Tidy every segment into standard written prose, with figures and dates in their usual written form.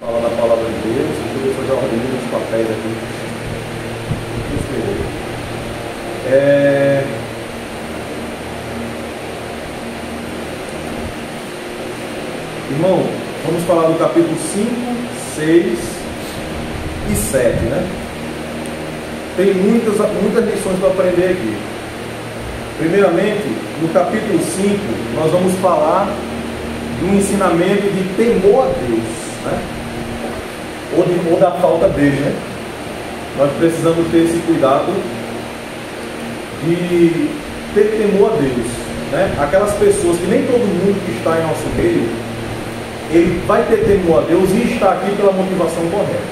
Fala da palavra de Deus, e depois eu já ordeno os papéis aqui. Irmão, vamos falar do capítulo 5, 6 e 7, né? Tem muitas lições para aprender aqui. Primeiramente, no capítulo 5, nós vamos falar do ensinamento de temor a Deus, né? Ou da falta dele, né? Nós precisamos ter esse cuidado de ter temor a Deus, né? Aquelas pessoas que nem todo mundo que está em nosso meio, ele vai ter temor a Deus e está aqui pela motivação correta.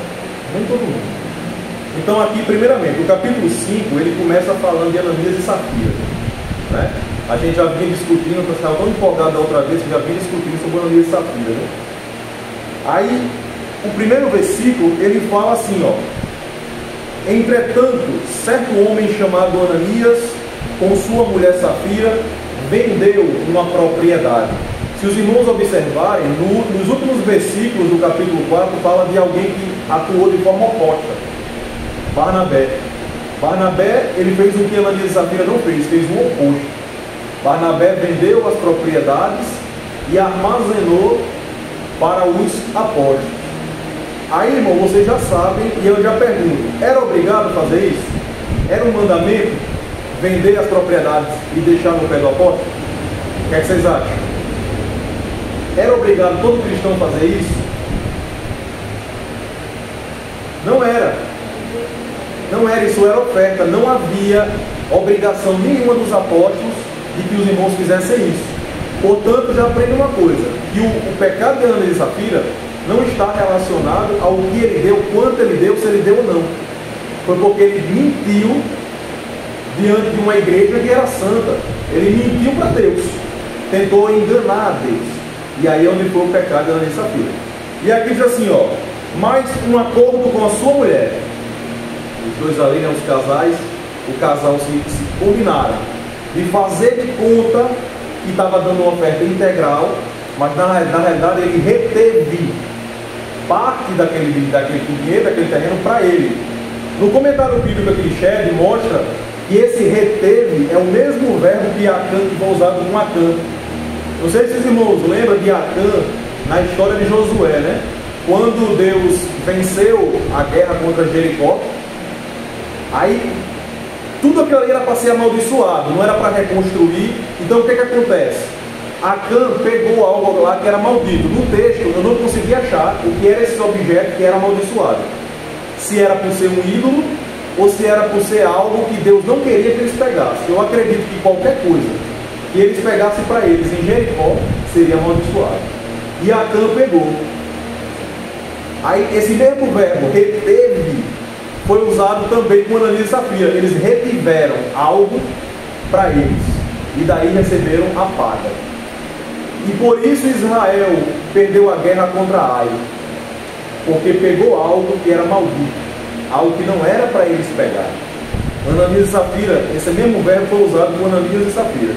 Nem todo mundo. Então aqui, primeiramente, o capítulo 5, ele começa falando de Ananias e Safira, né? A gente já vinha discutindo, eu estava tão empolgado da outra vez que já vinha discutindo sobre Ananias e Safira, né? Aí, o primeiro versículo, ele fala assim, ó: entretanto, certo homem chamado Ananias, com sua mulher Safira, vendeu uma propriedade. Se os irmãos observarem, nos últimos versículos do capítulo 4, fala de alguém que atuou de forma oposta: Barnabé. Barnabé, ele fez o que Ananias e Safira não fez o oposto. Barnabé vendeu as propriedades e armazenou para os apóstolos. Aí, irmão, vocês já sabem, e eu já pergunto: era obrigado a fazer isso? Era um mandamento vender as propriedades e deixar no pé do apóstolo? O que é que vocês acham? Era obrigado todo cristão a fazer isso? Não era. Não era, isso era oferta. Não havia obrigação nenhuma dos apóstolos de que os irmãos fizessem isso. Portanto, já aprende uma coisa: que o pecado de Ananias e Safira não está relacionado ao que ele deu, quanto ele deu, se ele deu ou não. Foi porque ele mentiu diante de uma igreja que era santa. Ele mentiu para Deus, tentou enganar a Deus. E aí é onde foi o pecado de Ananias e Safira. E aqui diz assim, ó: mas um acordo com a sua mulher. Os dois ali, né, os casais, o casal se combinaram de fazer de conta que estava dando uma oferta integral, mas na realidade ele reteve parte daquele dinheiro, daquele terreno para ele. No comentário bíblico aqui de Shed mostra que esse reteve é o mesmo verbo que Acã, que foi usado com Acã. Não sei se os irmãos lembram de Acã na história de Josué, né? Quando Deus venceu a guerra contra Jericó, aí tudo aquilo ali era para ser amaldiçoado, não era para reconstruir. Então o que acontece? Acã pegou algo lá que era maldito. No texto eu não consegui achar o que era esse objeto que era amaldiçoado. Se era por ser um ídolo ou se era por ser algo que Deus não queria que eles pegassem. Eu acredito que qualquer coisa que eles pegassem para eles em Jericó seria amaldiçoado. E Acã pegou. Aí esse mesmo verbo, reteve, foi usado também com Ananias e Safira. Eles retiveram algo para eles e daí receberam a paga. E por isso Israel perdeu a guerra contra Ai, porque pegou algo que era maldito, algo que não era para eles pegar. Ananias e Safira, esse mesmo verbo foi usado com Ananias e Safira.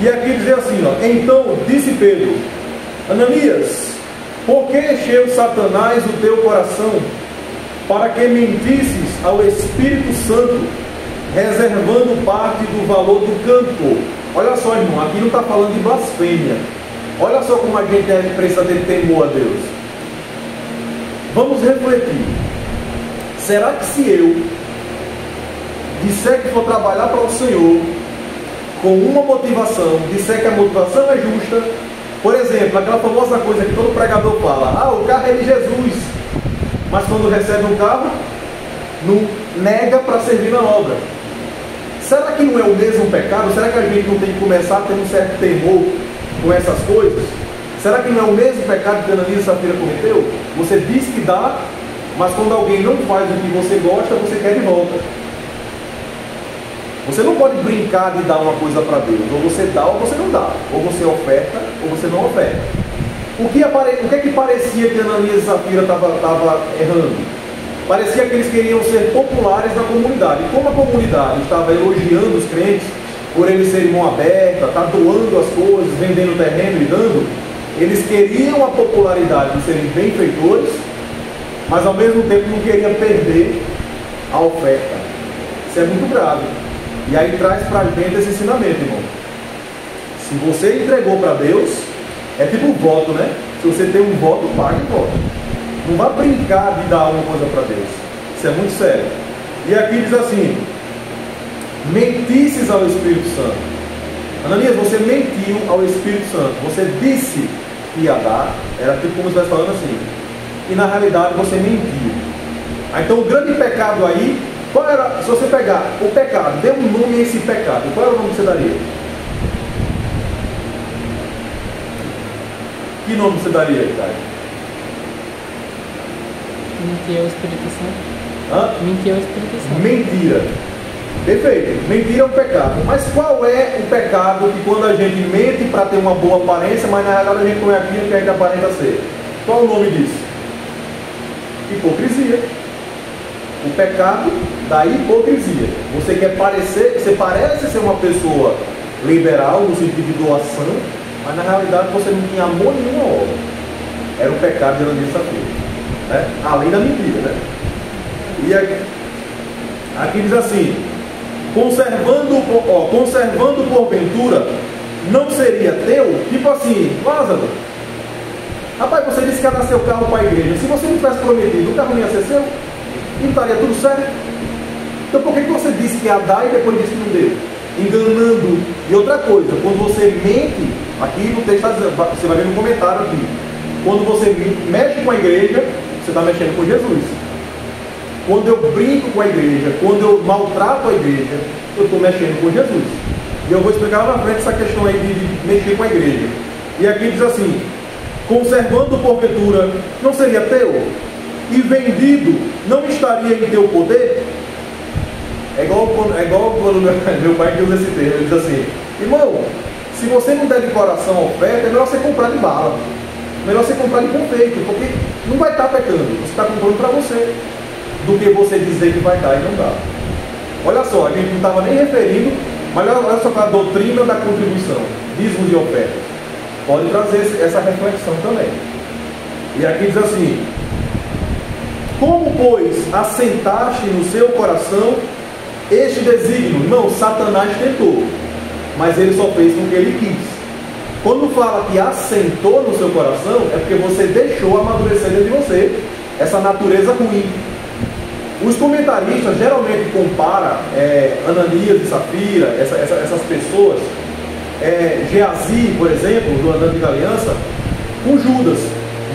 E aqui diz assim, ó: então disse Pedro: Ananias, por que encheu Satanás o teu coração, para que mentisses ao Espírito Santo, reservando parte do valor do cantor? Olha só, irmão, aqui não está falando de blasfêmia. Olha só como a gente precisa ter temor a Deus. Vamos refletir. Será que se eu disser que vou trabalhar para o Senhor com uma motivação, disser que a motivação é justa, por exemplo, aquela famosa coisa que todo pregador fala: o carro é de Jesus, mas quando recebe um carro, não nega para servir na obra. Será que não é o mesmo pecado? Será que a gente não tem que começar a ter um certo temor com essas coisas? Será que não é o mesmo pecado que Ananias e Safira cometeu? Você diz que dá, mas quando alguém não faz o que você gosta, você quer de volta. Você não pode brincar de dar uma coisa para Deus. Ou você dá ou você não dá. Ou você oferta ou você não oferta. O que é que parecia que Ananias e Safira estava errando? Parecia que eles queriam ser populares na comunidade. E como a comunidade estava elogiando os crentes por eles serem mão aberta, tá doando as coisas, vendendo terreno e dando, eles queriam a popularidade de serem benfeitores mas ao mesmo tempo não queria perder a oferta. Isso é muito grave. E aí traz para a gente esse ensinamento, irmão. Se você entregou para Deus, é tipo um voto, né? Se você tem um voto, pague o voto. Não vá brincar de dar alguma coisa para Deus. Isso é muito sério. E aqui diz assim: mentisses ao Espírito Santo. Ananias, você mentiu ao Espírito Santo. Você disse que ia dar. Era tipo como você está falando assim. E na realidade você mentiu. Então o grande pecado aí, qual era? Se você pegar o pecado, dê um nome a esse pecado, qual era o nome que você daria? Que nome você daria aí, Caio? Mentir ao Espírito Santo. Hã? Mentir ao Espírito Santo. Mentira. Perfeito. Mentira é um pecado. Mas qual é o pecado que quando a gente mente para ter uma boa aparência, mas na realidade a gente não é aquilo que a gente aparenta ser? Qual é o nome disso? Hipocrisia. O pecado da hipocrisia. Você quer parecer, você parece ser uma pessoa liberal no sentido de doação, mas na realidade você não tinha amor nenhum à obra. Era o pecado de Ananias e Safira, né? Além da mentira, né? E aqui diz assim: conservando porventura, não seria teu? Tipo assim, Lázaro, rapaz, você disse que ia dar seu carro para a igreja. Se você não tivesse prometido, o carro não ia ser seu? E estaria tudo certo? Então por que você disse que ia dar e depois disse que não deu? Enganando. E outra coisa, quando você mente, aqui no texto, você vai ver no comentário aqui, quando você mexe com a igreja, você está mexendo com Jesus. Quando eu brinco com a igreja, quando eu maltrato a igreja, eu estou mexendo com Jesus. E eu vou explicar lá na frente essa questão aí de mexer com a igreja. E aqui diz assim: conservando porventura, não seria teu? E vendido, não estaria em teu poder? É igual quando meu pai que usa esse termo. Ele diz assim: irmão, se você não der de coração a oferta, é melhor você comprar de bala. Melhor você comprar de confeito, porque não vai estar pecando. Você está comprando para você, do que você dizer que vai dar e não dá. Olha só, a gente não estava nem referindo, mas olha só para a doutrina da contribuição, dízimos e ofertas. Pode trazer essa reflexão também. E aqui diz assim: como, pois, assentaste no seu coração este desígnio? Irmão, Satanás tentou, mas ele só fez com o que ele quis. Quando fala que assentou no seu coração, é porque você deixou amadurecer dentro de você essa natureza ruim. Os comentaristas geralmente comparam Ananias e Safira, essas pessoas, Geazi, por exemplo, do Antiga Aliança, com Judas.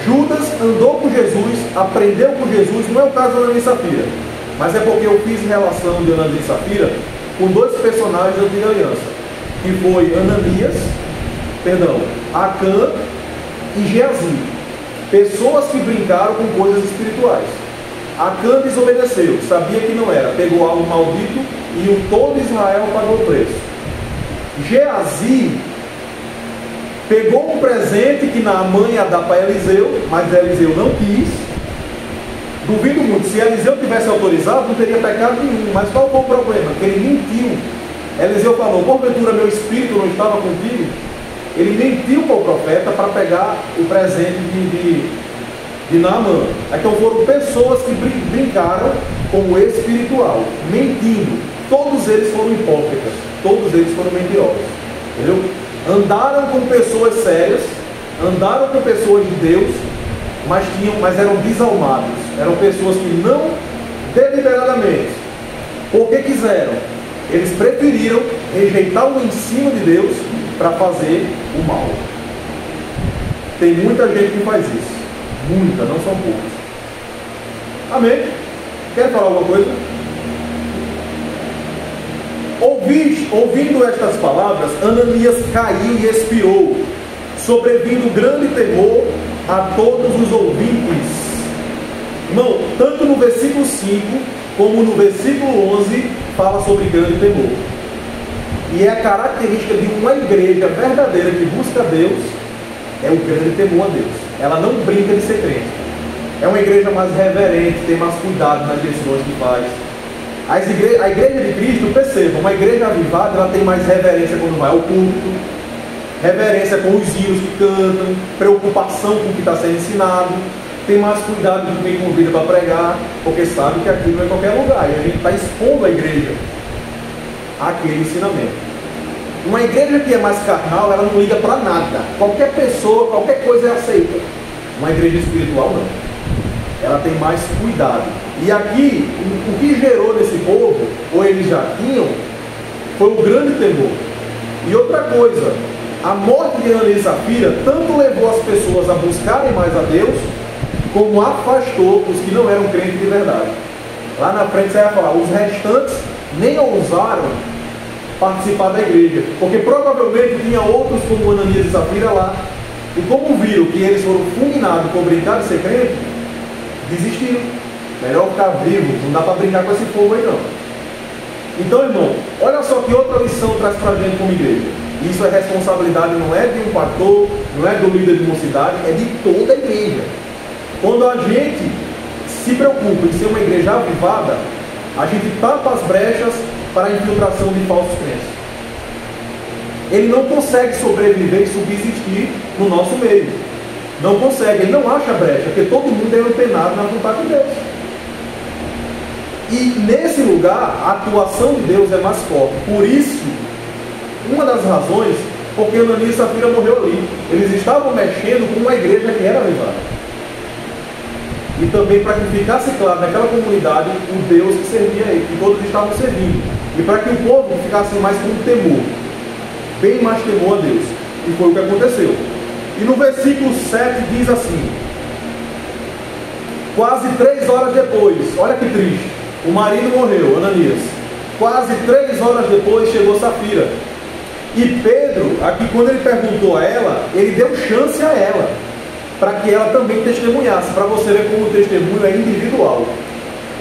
Judas andou com Jesus, aprendeu com Jesus, não é o caso de Ananias e Safira, mas é porque eu fiz relação de Ananias e Safira com dois personagens da Antiga Aliança, que foi Acã e Geazi, pessoas que brincaram com coisas espirituais. Acã desobedeceu, sabia que não era, pegou algo maldito e o todo Israel pagou o preço. Geazi pegou um presente que Naamã ia dar para Eliseu, mas Eliseu não quis. Duvido muito, se Eliseu tivesse autorizado, não teria pecado nenhum. Mas qual foi o problema? Que ele mentiu. Eliseu falou: porventura meu espírito não estava contigo? Ele mentiu para o profeta para pegar o presente de Naamã. Então foram pessoas que brincaram com o espiritual, mentindo. Todos eles foram hipócritas, todos eles foram mentirosos, entendeu? Andaram com pessoas sérias, andaram com pessoas de Deus, mas eram desalmados, eram pessoas que não deliberadamente, porque quiseram, eles preferiram rejeitar o ensino de Deus para fazer o mal. Tem muita gente que faz isso, muita, não são poucos. Amém? Quer falar alguma coisa? Ouvindo estas palavras, Ananias caiu e expirou, sobrevindo grande temor a todos os ouvintes. Irmão, tanto no versículo 5 como no versículo 11 fala sobre grande temor. E é a característica de uma igreja verdadeira que busca Deus, é o grande temor a Deus. Ela não brinca de ser crente. É uma igreja mais reverente, tem mais cuidado nas decisões que faz. A igreja de Cristo, percebam, uma igreja avivada, ela tem mais reverência quando vai ao culto, reverência com os hinos que cantam, preocupação com o que está sendo ensinado. tem mais cuidado com quem convida para pregar, porque sabe que aquilo não é qualquer lugar, e a gente está expondo a igreja àquele ensinamento. Uma igreja que é mais carnal, ela não liga para nada. Qualquer pessoa, qualquer coisa é aceita. Uma igreja espiritual não. Ela tem mais cuidado. E aqui, o que gerou nesse povo, ou eles já tinham, foi um grande temor. E outra coisa, a morte de Ananias e Safira tanto levou as pessoas a buscarem mais a Deus, como afastou os que não eram crentes de verdade. Lá na frente você vai falar, os restantes nem ousaram participar da igreja, porque provavelmente tinha outros como Ananias e Safira lá, e como viram que eles foram fulminados por brincar de ser crente, desistiram. Melhor ficar vivo, não dá para brincar com esse fogo aí não. Então, irmão, olha só que outra lição traz para a gente como igreja. Isso é responsabilidade, não é de um pastor, não é do líder de mocidade, é de toda a igreja. Quando a gente se preocupa em ser uma igreja avivada, a gente tapa as brechas para a infiltração de falsos crentes. Ele não consegue sobreviver e subsistir no nosso meio. Não consegue, ele não acha brecha, porque todo mundo é antenado na vontade de Deus. E nesse lugar, a atuação de Deus é mais forte. Por isso, uma das razões, porque Ananias e Safira morreu ali. Eles estavam mexendo com uma igreja que era avivada. E também para que ficasse claro naquela comunidade o Deus que servia a ele, que todos estavam servindo. E para que o povo ficasse mais com temor, bem mais temor a Deus. E foi o que aconteceu. E no versículo 7 diz assim: quase 3 horas depois, olha que triste, o marido morreu, Ananias. Quase 3 horas depois chegou Safira. E Pedro, aqui quando ele perguntou a ela, ele deu chance a ela, para que ela também testemunhasse, para você ver como o testemunho é individual.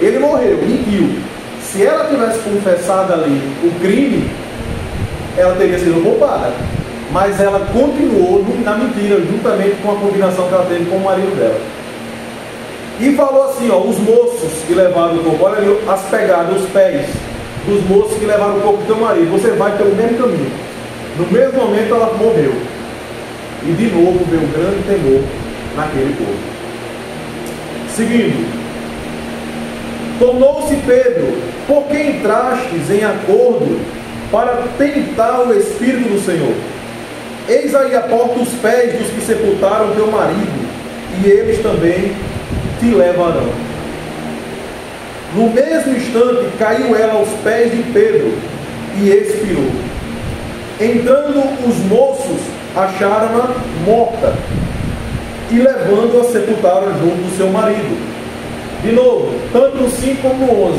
Ele morreu, mentiu. Se ela tivesse confessado ali o crime, ela teria sido poupada. Mas ela continuou na mentira, juntamente com a combinação que ela teve com o marido dela. E falou assim, ó, os moços que levaram o corpo, olha ali as pegadas, os pés dos moços que levaram o corpo do teu marido, você vai pelo mesmo caminho. No mesmo momento ela morreu. E de novo veio um grande temor naquele povo. Seguindo, tornou-se Pedro: por que entrastes em acordo para tentar o Espírito do Senhor? Eis aí a porta os pés dos que sepultaram teu marido, e eles também te levarão. No mesmo instante caiu ela aos pés de Pedro e expirou. Entrando os moços, acharam-na morta e levando-a sepultaram junto do seu marido. De novo, tanto no 5 como no 11.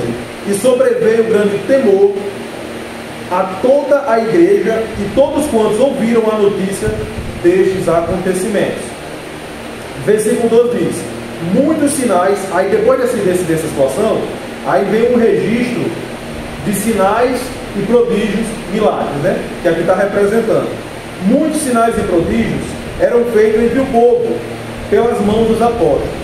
E sobreveio grande temor a toda a igreja e todos quantos ouviram a notícia destes acontecimentos. Versículo 12 diz: muitos sinais. Aí depois dessa situação, aí vem um registro de sinais e prodígios, milagres, né? Que aqui está representando. Muitos sinais e prodígios eram feitos entre o povo, pelas mãos dos apóstolos.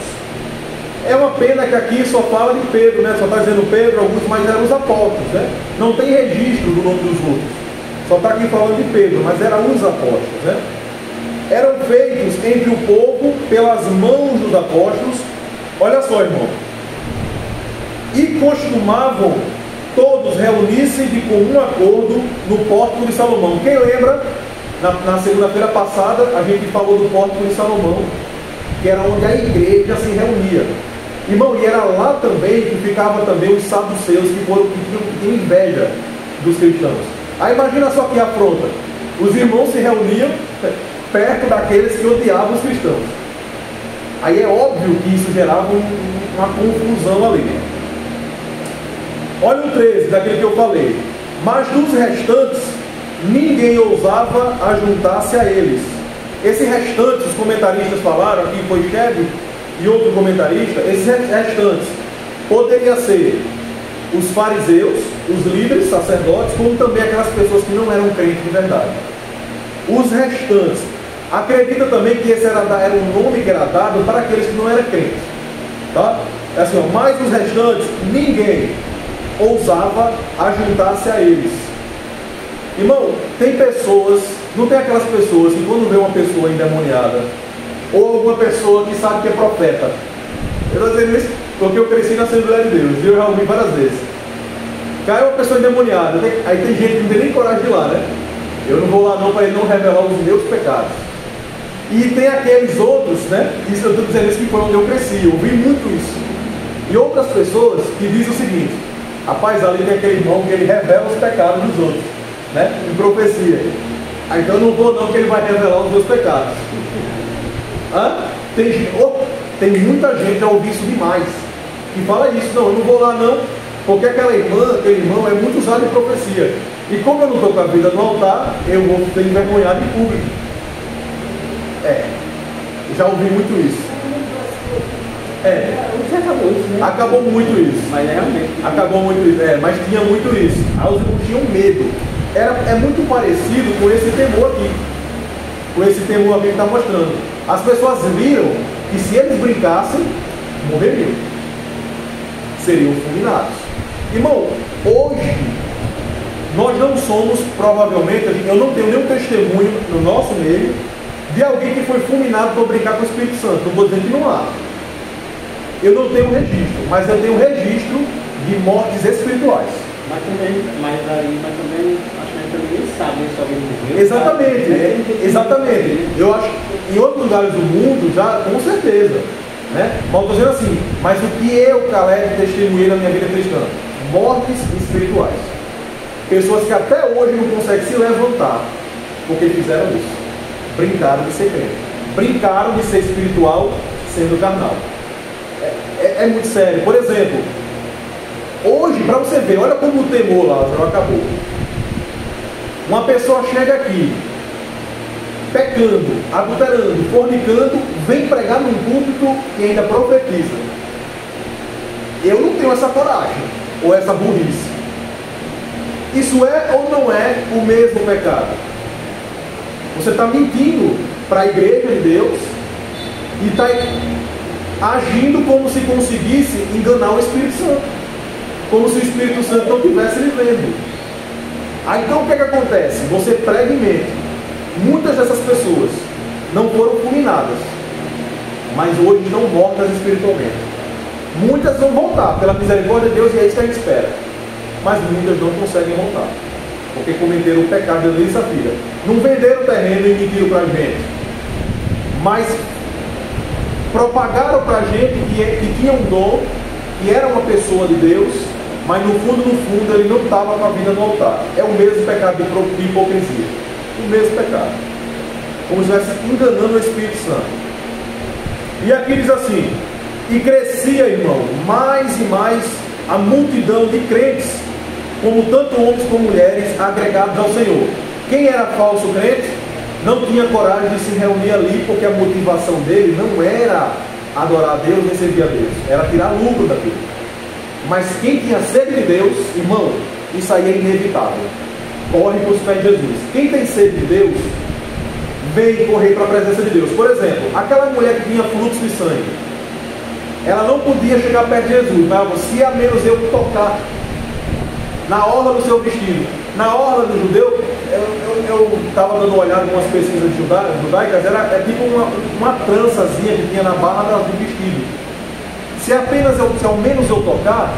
É uma pena que aqui só fala de Pedro, né? Só está dizendo Pedro, alguns, mas eram os apóstolos, né? Não tem registro do nome dos outros. Só está aqui falando de Pedro, mas eram os apóstolos, né? Eram feitos entre o povo pelas mãos dos apóstolos. Olha só, irmão. E costumavam todos reunir-se de comum acordo no pórtico de Salomão. Quem lembra, na segunda-feira passada, a gente falou do pórtico de Salomão, que era onde a igreja se reunia. Irmão, e era lá também que ficavam também os saduceus, que tinham inveja dos cristãos. Aí imagina só que afronta. Os irmãos se reuniam perto daqueles que odiavam os cristãos. Aí é óbvio que isso gerava uma confusão ali. Olha o 13, daquele que eu falei. Mas dos restantes, ninguém ousava ajuntar-se a eles. Esse restante, os comentaristas falaram, aqui foi Chebe e outro comentarista, esses restantes poderia ser os fariseus, os líderes, sacerdotes, como também aquelas pessoas que não eram crentes de verdade. Os restantes, acredita também que esse era um nome que era dado para aqueles que não eram crentes. Tá? É assim, ó, mas os restantes, ninguém ousava ajuntar-se a eles. Irmão, tem pessoas, não tem aquelas pessoas que quando vê uma pessoa endemoniada, ou alguma pessoa que sabe que é profeta, Eu estou dizendo isso porque eu cresci na Assembleia de Deus, e eu já ouvi várias vezes. Cai uma pessoa endemoniada, aí tem gente que não tem nem coragem de ir lá, né? Eu não vou lá não para ele não revelar os meus pecados. E tem aqueles outros, né? Isso eu estou dizendo isso que foi onde eu cresci, eu ouvi muito isso. E outras pessoas que dizem o seguinte: rapaz, ali tem aquele irmão que ele revela os pecados dos outros, né? Em profecia. Ah, então eu não vou não, que ele vai revelar os meus pecados. Tem muita gente, já ouvi isso demais, que fala isso: não, eu não vou lá não, porque aquela irmã, aquele irmão é muito usado em profecia. E como eu não estou com a vida no altar, eu vou ser envergonhado em público. Já ouvi muito isso. Acabou isso, né? Acabou muito isso. Mas realmente. Acabou muito isso. Mas tinha muito isso. Aí os irmãos tinham medo. É muito parecido com esse temor aqui. Com esse temor aqui que está mostrando. As pessoas viram que se eles brincassem, morreriam. Seriam fulminados. Irmão, hoje, nós não somos, provavelmente, eu não tenho nenhum testemunho no nosso meio de alguém que foi fulminado por brincar com o Espírito Santo. Não vou dizer que não há. Eu não tenho registro, mas eu tenho registro de mortes espirituais. Mas também acho que ninguém sabe se alguém morreu. Exatamente. Eu acho que em outros lugares do mundo, já com certeza. Né? Mas estou dizendo assim, mas o que eu, Caleb, testemunhei na minha vida cristã? Mortes espirituais. Pessoas que até hoje não conseguem se levantar porque fizeram isso. Brincaram de ser crente. Brincaram de ser espiritual sendo carnal. É muito sério. Por exemplo, hoje, para você ver, olha como o temor, Lázaro, acabou. Uma pessoa chega aqui, pecando, adulterando, fornicando, vem pregar num púlpito e ainda profetiza. Eu não tenho essa coragem, ou essa burrice. Isso é ou não é o mesmo pecado? Você está mentindo para a igreja de Deus e está agindo como se conseguisse enganar o Espírito Santo, como se o Espírito Santo não estivesse lhe vendo. Aí então o que acontece? Você prega e mente. Muitas dessas pessoas não foram fulminadas, mas hoje estão mortas espiritualmente. Muitas vão voltar pela misericórdia de Deus, e é isso que a gente espera, mas muitas não conseguem voltar porque cometeram o pecado de Adão e Safira. Não venderam o terreno e mentiram para a gente, mas propagaram para a gente que tinha um dom, que era uma pessoa de Deus, mas no fundo ele não estava com a vida no altar. É o mesmo pecado de hipocrisia. O mesmo pecado. Como se estivesse enganando o Espírito Santo. E aqui diz assim: e crescia, irmão, mais e mais a multidão de crentes, como tanto homens como mulheres, agregados ao Senhor. Quem era falso crente não tinha coragem de se reunir ali, porque a motivação dele não era adorar a Deus nem servir a Deus, era tirar lucro daquilo. Mas quem tinha sede de Deus, irmão, isso aí é inevitável. Corre para os pés de Jesus. Quem tem sede de Deus, vem correr para a presença de Deus. Por exemplo, aquela mulher que tinha fluxo de sangue, ela não podia chegar perto de Jesus, mas se a menos eu tocar na orla do seu vestido. Na orla do judeu, eu estava dando uma olhada em umas pesquisas judaicas, é tipo uma trançazinha que tinha na barra do vestido. Se ao menos eu tocar,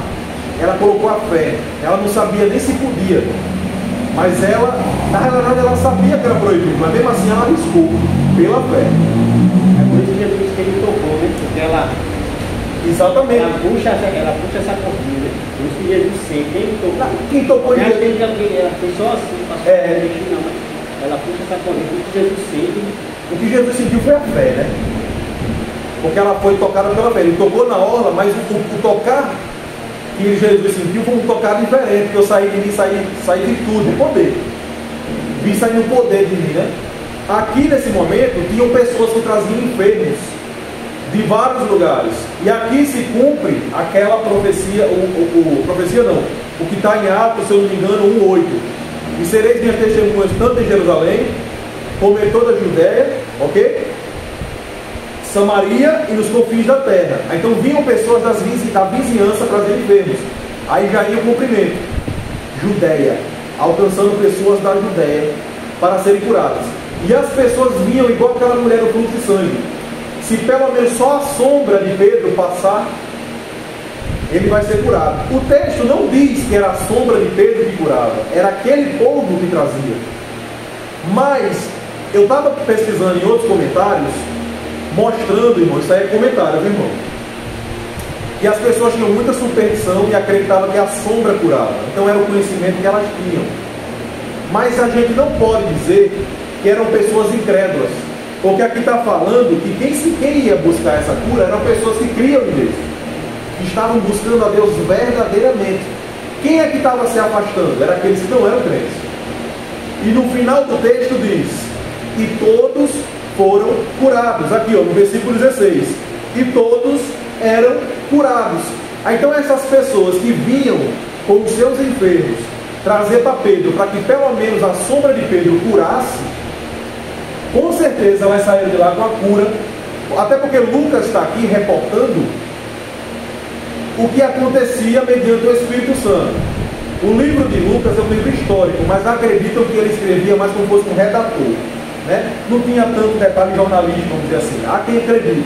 ela colocou a fé. Ela não sabia nem se podia, mas ela, na realidade, ela sabia que era proibido, mas mesmo assim ela arriscou pela fé. É por isso que Jesus que ele tocou, né? Porque ela puxa essa corrida. Por isso que Jesus sempre, quem tocou de Jesus, ela foi só assim, passou não, mas ela puxa essa corrida. O que Jesus sentiu foi a fé, né? Porque ela foi tocada pela fé. Ele tocou na orla, mas o tocar que Jesus sentiu foi um tocar diferente, porque eu saí de virtude, de poder. Vi sair no poder de mim, né? Aqui nesse momento tinham pessoas que traziam enfermos de vários lugares. E aqui se cumpre aquela profecia, profecia não, o que está em Atos, se eu não me engano, 1:8. E sereis minhas testemunhas tanto em Jerusalém, como em toda a Judéia, ok? Samaria e nos confins da terra. Então vinham pessoas da vizinhança trazer enfermos. Aí já ia o cumprimento. Judéia, alcançando pessoas da Judéia para serem curadas. E as pessoas vinham igual aquela mulher do fluxo de sangue. se pelo menos só a sombra de Pedro passar, ele vai ser curado. O texto não diz que era a sombra de Pedro que curava, era aquele povo que trazia. Mas eu estava pesquisando em outros comentários, mostrando, irmão, isso aí é comentário, viu, irmão? E as pessoas tinham muita superstição e acreditavam que a sombra curava. Então era o conhecimento que elas tinham. Mas a gente não pode dizer que eram pessoas incrédulas. Porque aqui está falando que quem ia buscar essa cura eram pessoas que criam em Deus. Que estavam buscando a Deus verdadeiramente. Quem é que estava se afastando? Eram aqueles que não eram crentes. E no final do texto diz: e todos foram curados. Aqui, ó, no versículo 16. E todos eram curados. Então essas pessoas que vinham com os seus enfermos trazer para Pedro, para que pelo menos a sombra de Pedro curasse, com certeza elas saíram de lá com a cura. Até porque Lucas está aqui reportando o que acontecia mediante o Espírito Santo. O livro de Lucas é um livro histórico, mas acreditam que ele escrevia mais como fosse um redator, né? Não tinha tanto detalhe jornalístico, vamos dizer assim. Há quem acredite.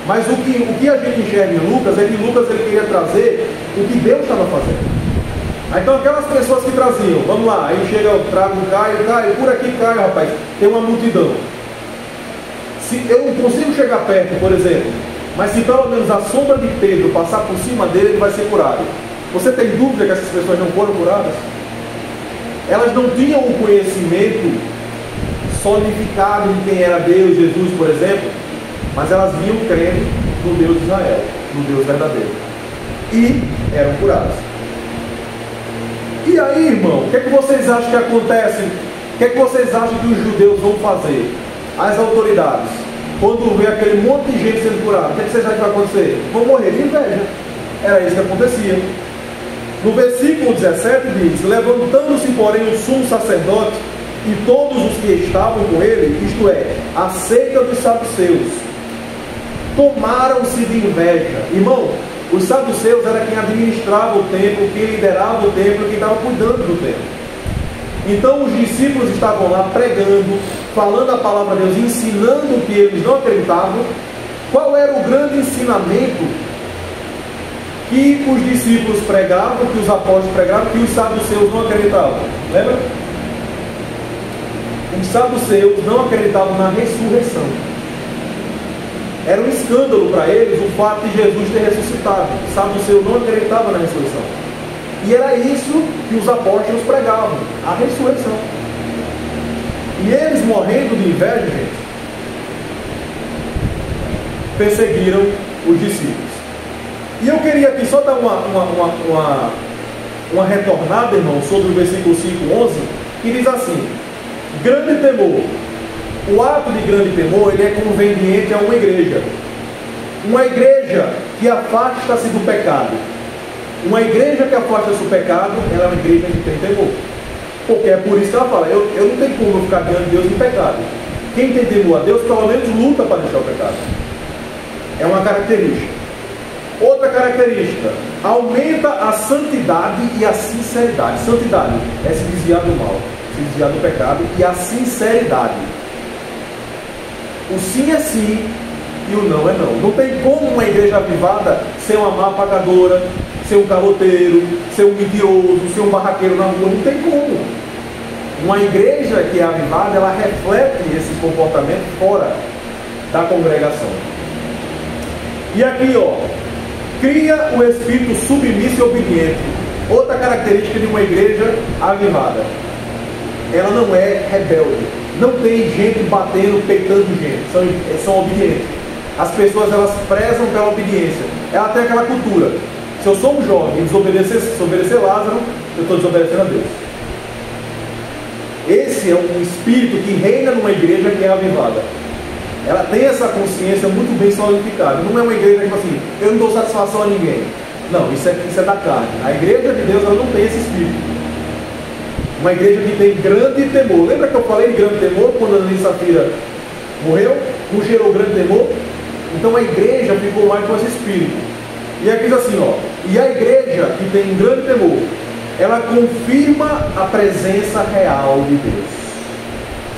Mas o que a gente enxerga em Lucas é que Lucas ele queria trazer o que Deus estava fazendo. Então aquelas pessoas que traziam, vamos lá, aí chega, eu trago o Caio, por aqui Caio, rapaz, tem uma multidão. Se eu não consigo chegar perto, por exemplo, mas se pelo menos a sombra de Pedro passar por cima dele, ele vai ser curado. Você tem dúvida que essas pessoas não foram curadas? Elas não tinham o conhecimento solidificado de quem era Deus, Jesus, por exemplo, mas elas vinham crendo no Deus de Israel, no Deus verdadeiro. E eram curadas. E aí, irmão, o que é que vocês acham que acontece? O que é que vocês acham que os judeus vão fazer? As autoridades, quando vê aquele monte de gente sendo curada, o que é que vocês acham que vai acontecer? Vão morrer de inveja. Era isso que acontecia. No versículo 17 diz: levantando-se, porém, o sumo sacerdote e todos os que estavam com ele, isto é, a seita dos saduceus, tomaram-se de inveja. Irmão, os saduceus era quem administrava o templo, quem liderava o templo, quem estava cuidando do templo. Então os discípulos estavam lá pregando, falando a palavra de Deus, ensinando o que eles não acreditavam. Qual era o grande ensinamento que os discípulos pregavam, que os apóstolos pregavam, que os saduceus não acreditavam? Lembra? Os saduceus não acreditavam na ressurreição. Era um escândalo para eles o fato de Jesus ter ressuscitado. Os saduceus não acreditavam na ressurreição. E era isso que os apóstolos pregavam, a ressurreição. E eles, morrendo de inveja, gente, perseguiram os discípulos. E eu queria aqui só dar uma retornada, irmão, sobre o versículo 5:11, que diz assim: grande temor. O ato de grande temor, ele é conveniente a uma igreja. Uma igreja que afasta-se do pecado. Uma igreja que afasta-se do pecado, ela é uma igreja que tem temor. Porque é por isso que ela fala: eu não tenho como ficar diante de Deus em pecado. Quem tem temor a Deus, pelo menos luta para deixar o pecado. É uma característica. Outra característica: aumenta a santidade e a sinceridade. Santidade é se desviar do mal, se desviar do pecado, e a sinceridade. O sim é sim e o não é não. Não tem como uma igreja avivada ser uma má pagadora, ser um caloteiro, ser um mentiroso, ser um barraqueiro na rua. Não tem como. Uma igreja que é avivada, ela reflete esse comportamento fora da congregação. E aqui, ó, cria o espírito submisso e obediente. Outra característica de uma igreja avivada: ela não é rebelde. Não tem gente batendo, peitando gente. São obedientes. As pessoas, elas prezam pela obediência. Ela tem aquela cultura: se eu sou um jovem e desobedecer Lázaro, eu estou desobedecendo a Deus. Esse é um espírito que reina numa igreja que é avivada. Ela tem essa consciência muito bem solidificada. Não é uma igreja que, assim, eu não dou satisfação a ninguém. Não, isso é da carne. A igreja de Deus, ela não tem esse espírito. Uma igreja que tem grande temor. Lembra que eu falei de grande temor quando Ananias e Safira morreu? Não gerou grande temor? Então a igreja ficou mais com esse espírito. E aqui diz assim, ó: e a igreja que tem grande temor, ela confirma a presença real de Deus.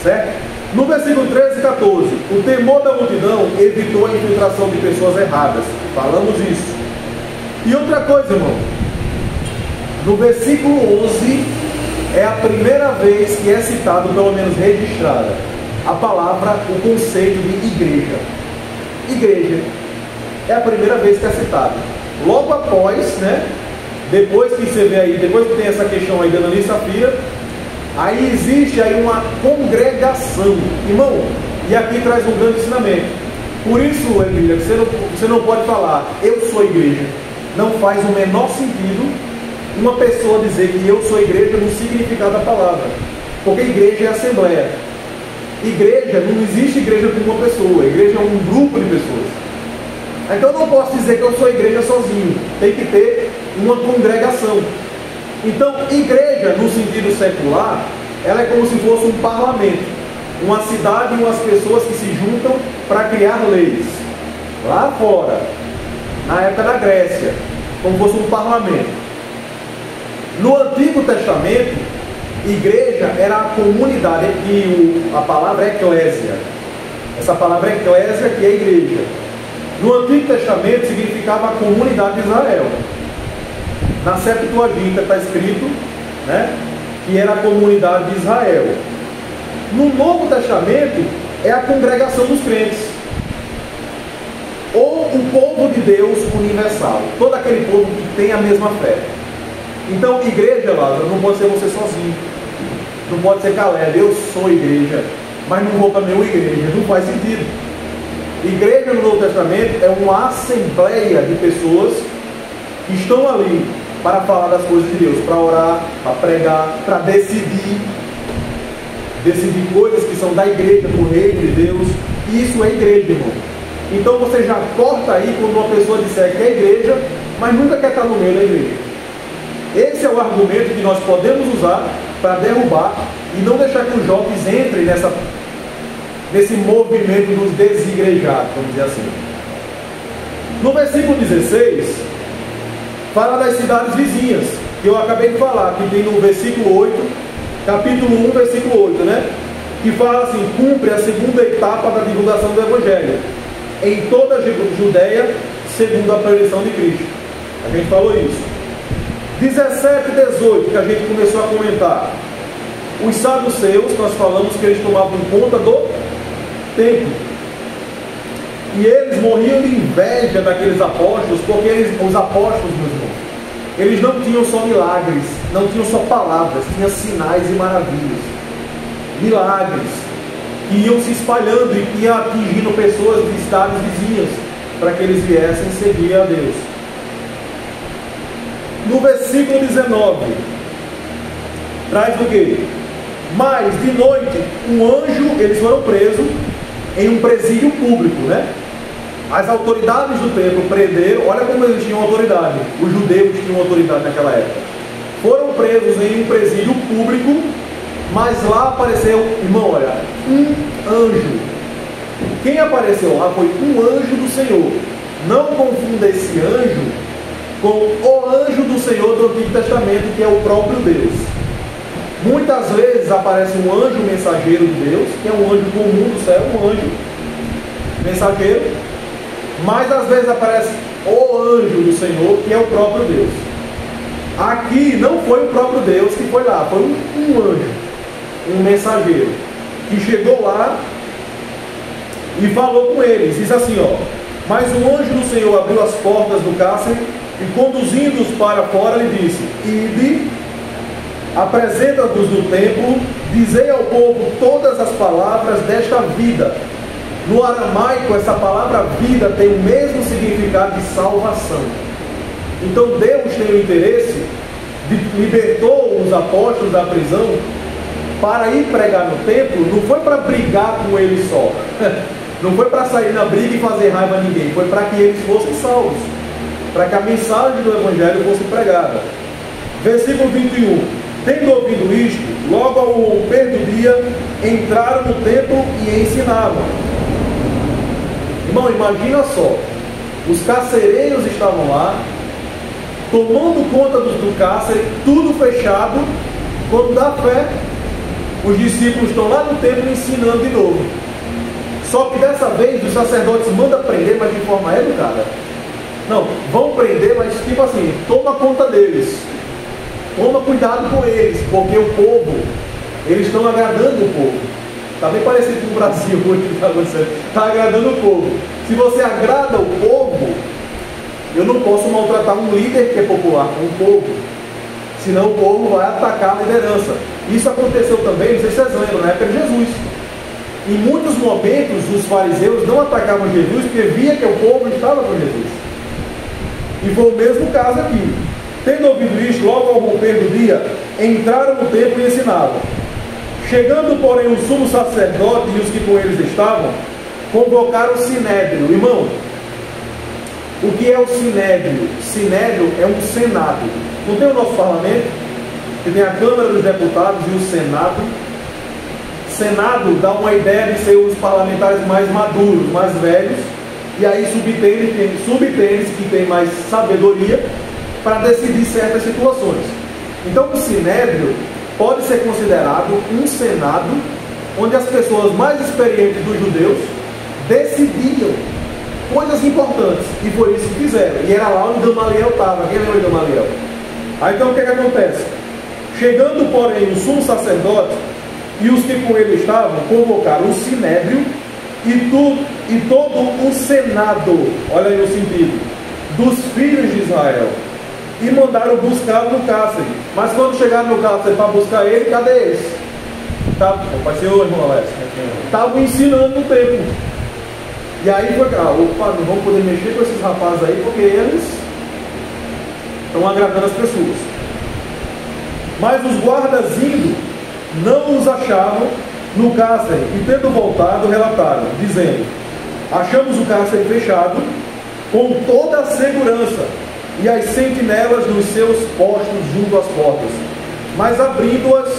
Certo? No versículo 13 13 e 14. O temor da multidão evitou a infiltração de pessoas erradas. Falamos isso. E outra coisa, irmão. No versículo 11, é a primeira vez que é citado, pelo menos registrada, a palavra, o conceito de igreja. Igreja. É a primeira vez que é citado. Logo após, né? Depois que você vê aí, depois que tem essa questão aí da Ananias e Safira, aí existe aí uma congregação. Irmão, e aqui traz um grande ensinamento. Por isso, Emília, você não pode falar, eu sou igreja. Não faz o menor sentido uma pessoa dizer que eu sou igreja no significado da palavra. Porque igreja é assembleia. Igreja, não existe igreja com uma pessoa. Igreja é um grupo de pessoas. Então eu não posso dizer que eu sou igreja sozinho. Tem que ter uma congregação. Então, igreja, no sentido secular, ela é como se fosse um parlamento. Uma cidade e umas pessoas que se juntam para criar leis. Lá fora, na época da Grécia, como se fosse um parlamento. No Antigo Testamento, igreja era a comunidade, e a palavra é eclésia. Essa palavra eclésia que é igreja. No Antigo Testamento significava a comunidade de Israel. Na Septuaginta está escrito, né, que era a comunidade de Israel. No Novo Testamento é a congregação dos crentes, ou o povo de Deus universal, todo aquele povo que tem a mesma fé. Então, igreja, Lázaro, não pode ser você sozinho, não pode ser Caleb, eu sou igreja, mas não vou para nenhuma igreja, não faz sentido. Igreja no Novo Testamento é uma assembleia de pessoas que estão ali para falar das coisas de Deus, para orar, para pregar, para decidir coisas que são da igreja, do reino de Deus. E isso é igreja, irmão. Então você já corta aí quando uma pessoa disser que é igreja, mas nunca quer estar no meio da igreja. Esse é o argumento que nós podemos usar para derrubar e não deixar que os jovens entrem nesse movimento dos desigrejados, vamos dizer assim. No versículo 16, fala das cidades vizinhas, que eu acabei de falar, que tem no versículo 8, capítulo 1, versículo 8, né? Que fala assim, cumpre a segunda etapa da divulgação do Evangelho, em toda a Judéia, segundo a predição de Cristo. A gente falou isso. 17 e 18, que a gente começou a comentar. Os saduceus, nós falamos que eles tomavam conta do templo. E eles morriam de inveja daqueles apóstolos, porque os apóstolos, meus irmãos, eles não tinham só milagres, não tinham só palavras, tinham sinais e maravilhas. Milagres que iam se espalhando e iam atingindo pessoas de cidades vizinhas, para que eles viessem seguir a Deus. No versículo 19, traz o quê? Mas de noite, um anjo, eles foram presos em um presídio público, né? As autoridades do templo prenderam, olha como eles tinham autoridade, os judeus tinham autoridade naquela época. Foram presos em um presídio público, mas lá apareceu, irmão, olha, um anjo. Quem apareceu lá foi um anjo do Senhor. Não confunda esse anjo com o anjo do Senhor do Antigo Testamento, que é o próprio Deus. Muitas vezes aparece um anjo mensageiro de Deus, que é um anjo comum do céu, um anjo mensageiro, mas às vezes aparece o anjo do Senhor, que é o próprio Deus. Aqui não foi o próprio Deus que foi lá, foi um anjo, um mensageiro, que chegou lá e falou com eles, diz assim, ó, mas o anjo do Senhor abriu as portas do cárcere e conduzindo-os para fora lhe disse, ide, apresenta-vos no templo, dizei ao povo todas as palavras desta vida. No aramaico, essa palavra vida tem o mesmo significado de salvação. Então Deus tem o interesse, libertou os apóstolos da prisão para ir pregar no templo, não foi para brigar com eles só, não foi para sair na briga e fazer raiva a ninguém, foi para que eles fossem salvos, para que a mensagem do Evangelho fosse pregada. Versículo 21, tendo ouvido isto, logo ao romper do dia, entraram no templo e ensinavam. Irmão, imagina só, os carcereiros estavam lá, tomando conta do cárcere, tudo fechado, quando dá fé, os discípulos estão lá no templo ensinando de novo. Só que dessa vez os sacerdotes mandam prender, mas de forma educada. Não, vão prender, mas tipo assim, toma conta deles. Toma cuidado com eles, porque o povo, eles estão agradando o povo. Está bem parecido com o Brasil hoje que está acontecendo. Está agradando o povo. Se você agrada o povo, eu não posso maltratar um líder que é popular com o povo. Senão o povo vai atacar a liderança. Isso aconteceu também, não sei se vocês lembram, na época de Jesus. Em muitos momentos, os fariseus não atacavam Jesus porque via que o povo estava com Jesus. E foi o mesmo caso aqui. Tendo ouvido isto, logo ao romper do dia, entraram no templo e ensinavam. Chegando, porém, o sumo sacerdote e os que com eles estavam, convocaram o sinédrio. Irmão, o que é o sinédrio? Sinédrio é um senado. Não tem o nosso parlamento, que tem a Câmara dos Deputados e o Senado. Senado dá uma ideia de ser os parlamentares mais maduros, mais velhos, e aí subtênis que tem mais sabedoria para decidir certas situações. Então o sinédrio pode ser considerado um senado onde as pessoas mais experientes dos judeus decidiam coisas importantes, e foi isso que fizeram. E era lá onde Gamaliel estava. Quem lembra de Gamaliel? Aí então o que acontece? Chegando, porém, o sumo sacerdote e os que com ele estavam, convocaram o sinédrio e todo o senado, olha aí o sentido, dos filhos de Israel, e mandaram buscá-lo no cárcere. Mas quando chegaram no cárcere para buscar ele, cadê eles? Vai ser hoje, irmão Alex. Estavam ensinando no templo. E aí foi, opa, não vamos poder mexer com esses rapazes aí, porque eles estão agradando as pessoas. Mas os guardas indo, não os achavam no cárcere, e tendo voltado, relataram, dizendo: achamos o cárcere fechado, com toda a segurança, e as sentinelas nos seus postos junto às portas, mas abrindo-as,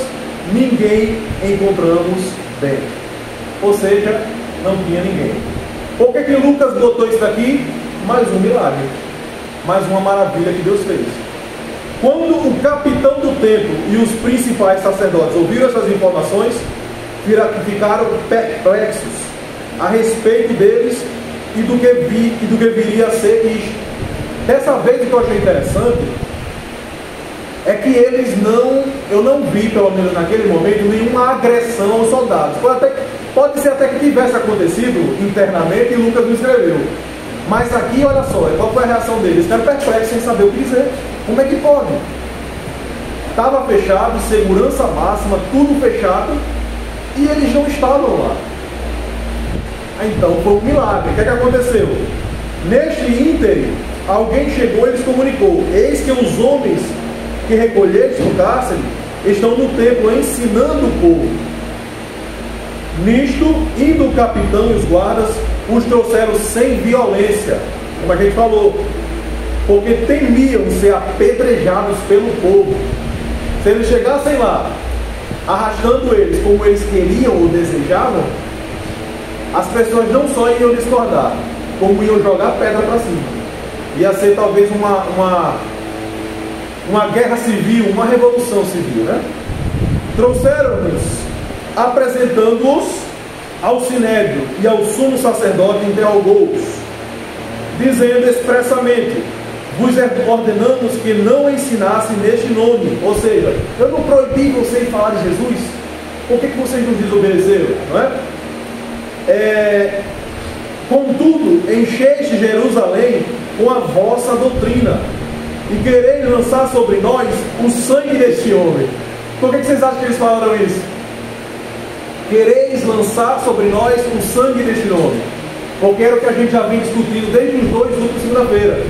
ninguém encontramos dentro. Ou seja, não tinha ninguém. Por que Lucas botou isso daqui? Mais um milagre, mais uma maravilha que Deus fez. Quando o capitão do templo e os principais sacerdotes ouviram essas informações, ficaram perplexos a respeito deles e do que viria a ser isto. Dessa vez, o que eu achei interessante é que eu não vi, pelo menos naquele momento, nenhuma agressão aos soldados. Pode ser até que tivesse acontecido internamente e Lucas não escreveu. Mas aqui, olha só, qual foi a reação deles? Ficaram perplexos sem saber o que dizer. Como é que pode? Estava fechado, segurança máxima, tudo fechado, e eles não estavam lá. Então foi um milagre. O que aconteceu? Neste ínterim, alguém chegou e lhes comunicou: eis que os homens que recolheste no cárcere estão no templo ensinando o povo. Nisto, indo o capitão e os guardas, os trouxeram sem violência, como a gente falou, porque temiam ser apedrejados pelo povo. Se eles chegassem lá, arrastando eles como eles queriam ou desejavam, as pessoas não só iam discordar, como iam jogar pedra para cima. Ia ser talvez uma guerra civil, uma revolução civil, né? Trouxeram-nos, apresentando-os ao sinédrio e ao sumo sacerdote, interrogou-os, dizendo expressamente: vos ordenamos que não ensinasse neste nome. Ou seja, eu não proibi vocês falar de Jesus, por que vocês não desobedeceram? Não é? Contudo, encheste Jerusalém com a vossa doutrina, e quereis lançar sobre nós o sangue deste homem. Por que vocês acham que eles falaram isso? Quereis lançar sobre nós o sangue deste homem, porque era o que a gente já vinha discutindo desde os dois últimos segunda-feira.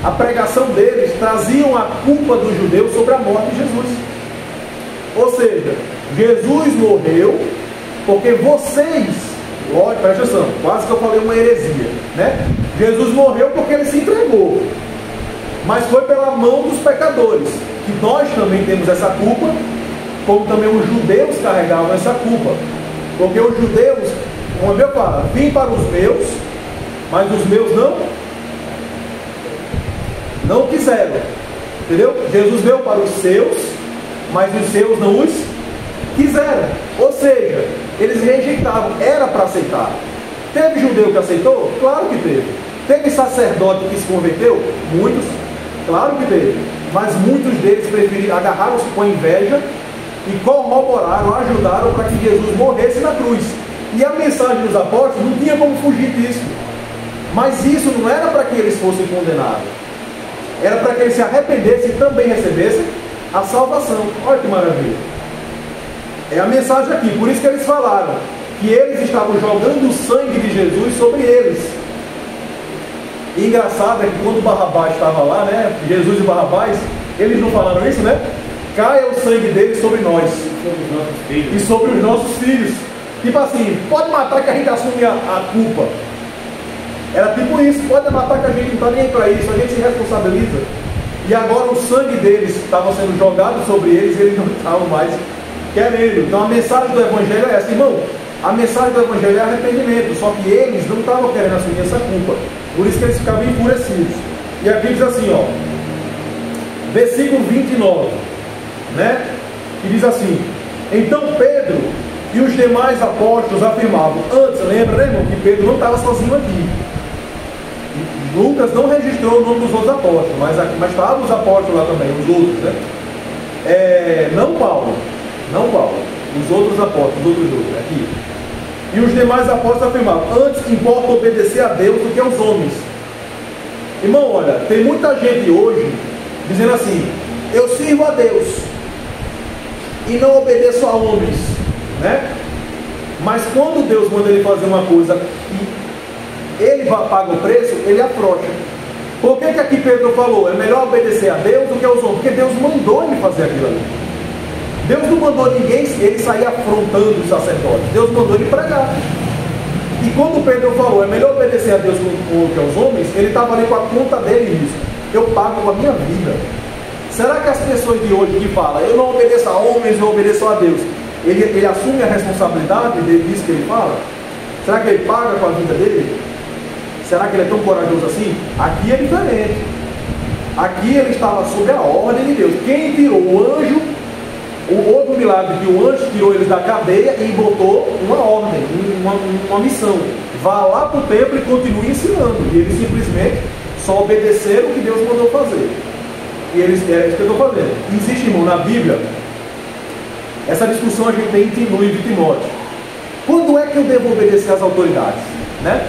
A pregação deles traziam a culpa dos judeus sobre a morte de Jesus. Ou seja, Jesus morreu porque vocês, olha, presta atenção, quase que eu falei uma heresia, né? Jesus morreu porque ele se entregou, mas foi pela mão dos pecadores, que nós também temos essa culpa, como também os judeus carregavam essa culpa, porque os judeus, como a Bíblia fala, vim para os meus, mas os meus não quiseram, entendeu? Jesus veio para os seus, mas os seus não os quiseram. Ou seja, eles rejeitavam. Era para aceitar, Teve judeu que aceitou? Claro que teve. Teve sacerdote que se converteu? Muitos. Claro que teve. Mas muitos deles preferiram, agarraram-se com inveja e corroboraram, ajudaram para que Jesus morresse na cruz. E a mensagem dos apóstolos não tinha como fugir disso. Mas isso não era para que eles fossem condenados. Era para que eles se arrependessem e também recebessem a salvação. Olha que maravilha. É a mensagem aqui. Por isso que eles falaram que eles estavam jogando o sangue de Jesus sobre eles. E engraçado é que quando Barrabás estava lá, né? Jesus e Barrabás, eles não falaram isso, né? Caia o sangue deles sobre nós. E sobre os nossos filhos. Tipo assim, pode matar que a gente assume a culpa. Era tipo isso, pode matar que a gente não está nem aí para isso, a gente se responsabiliza. E agora o sangue deles estava sendo jogado sobre eles e eles não estavam mais querendo. Então a mensagem do Evangelho é essa, irmão. A mensagem do Evangelho é arrependimento, só que eles não estavam querendo assumir essa culpa. Por isso que eles ficavam enfurecidos. E aqui diz assim, ó, versículo 29, né? E diz assim: então Pedro e os demais apóstolos afirmavam. Antes, lembra, né, irmão, que Pedro não estava sozinho aqui. Lucas não registrou o nome dos outros apóstolos, mas estavam os apóstolos lá também, os outros, né? Não Paulo, os outros apóstolos, os outros dois, aqui. E os demais apóstolos afirmavam: antes importa obedecer a Deus do que aos homens. Irmão, olha, tem muita gente hoje dizendo assim: eu sirvo a Deus e não obedeço a homens, né? Mas quando Deus manda ele fazer uma coisa e ele paga o preço, ele afrouxa. Por que aqui Pedro falou? É melhor obedecer a Deus do que aos homens? Porque Deus mandou ele fazer aquilo ali. Deus não mandou ninguém ele sair afrontando os sacerdotes. Deus mandou ele pregar. E quando Pedro falou, é melhor obedecer a Deus do que aos homens, ele estava ali com a conta dele nisso. Eu pago com a minha vida. Será que as pessoas de hoje que falam, eu não obedeço a homens, eu obedeço a Deus, ele assume a responsabilidade disso que ele fala? Será que ele paga com a vida dele? Será que ele é tão corajoso assim? Aqui é diferente. Aqui ele estava sob a ordem de Deus. Quem tirou o anjo, houve um milagre que o anjo tirou eles da cadeia e botou uma ordem, uma missão. Vá lá para o templo e continue ensinando. E eles simplesmente só obedeceram o que Deus mandou fazer. E eles, é isso que eu estou fazendo. Existe, irmão, na Bíblia, essa discussão a gente tem em livro de Timóteo. Quando é que eu devo obedecer às autoridades? Né?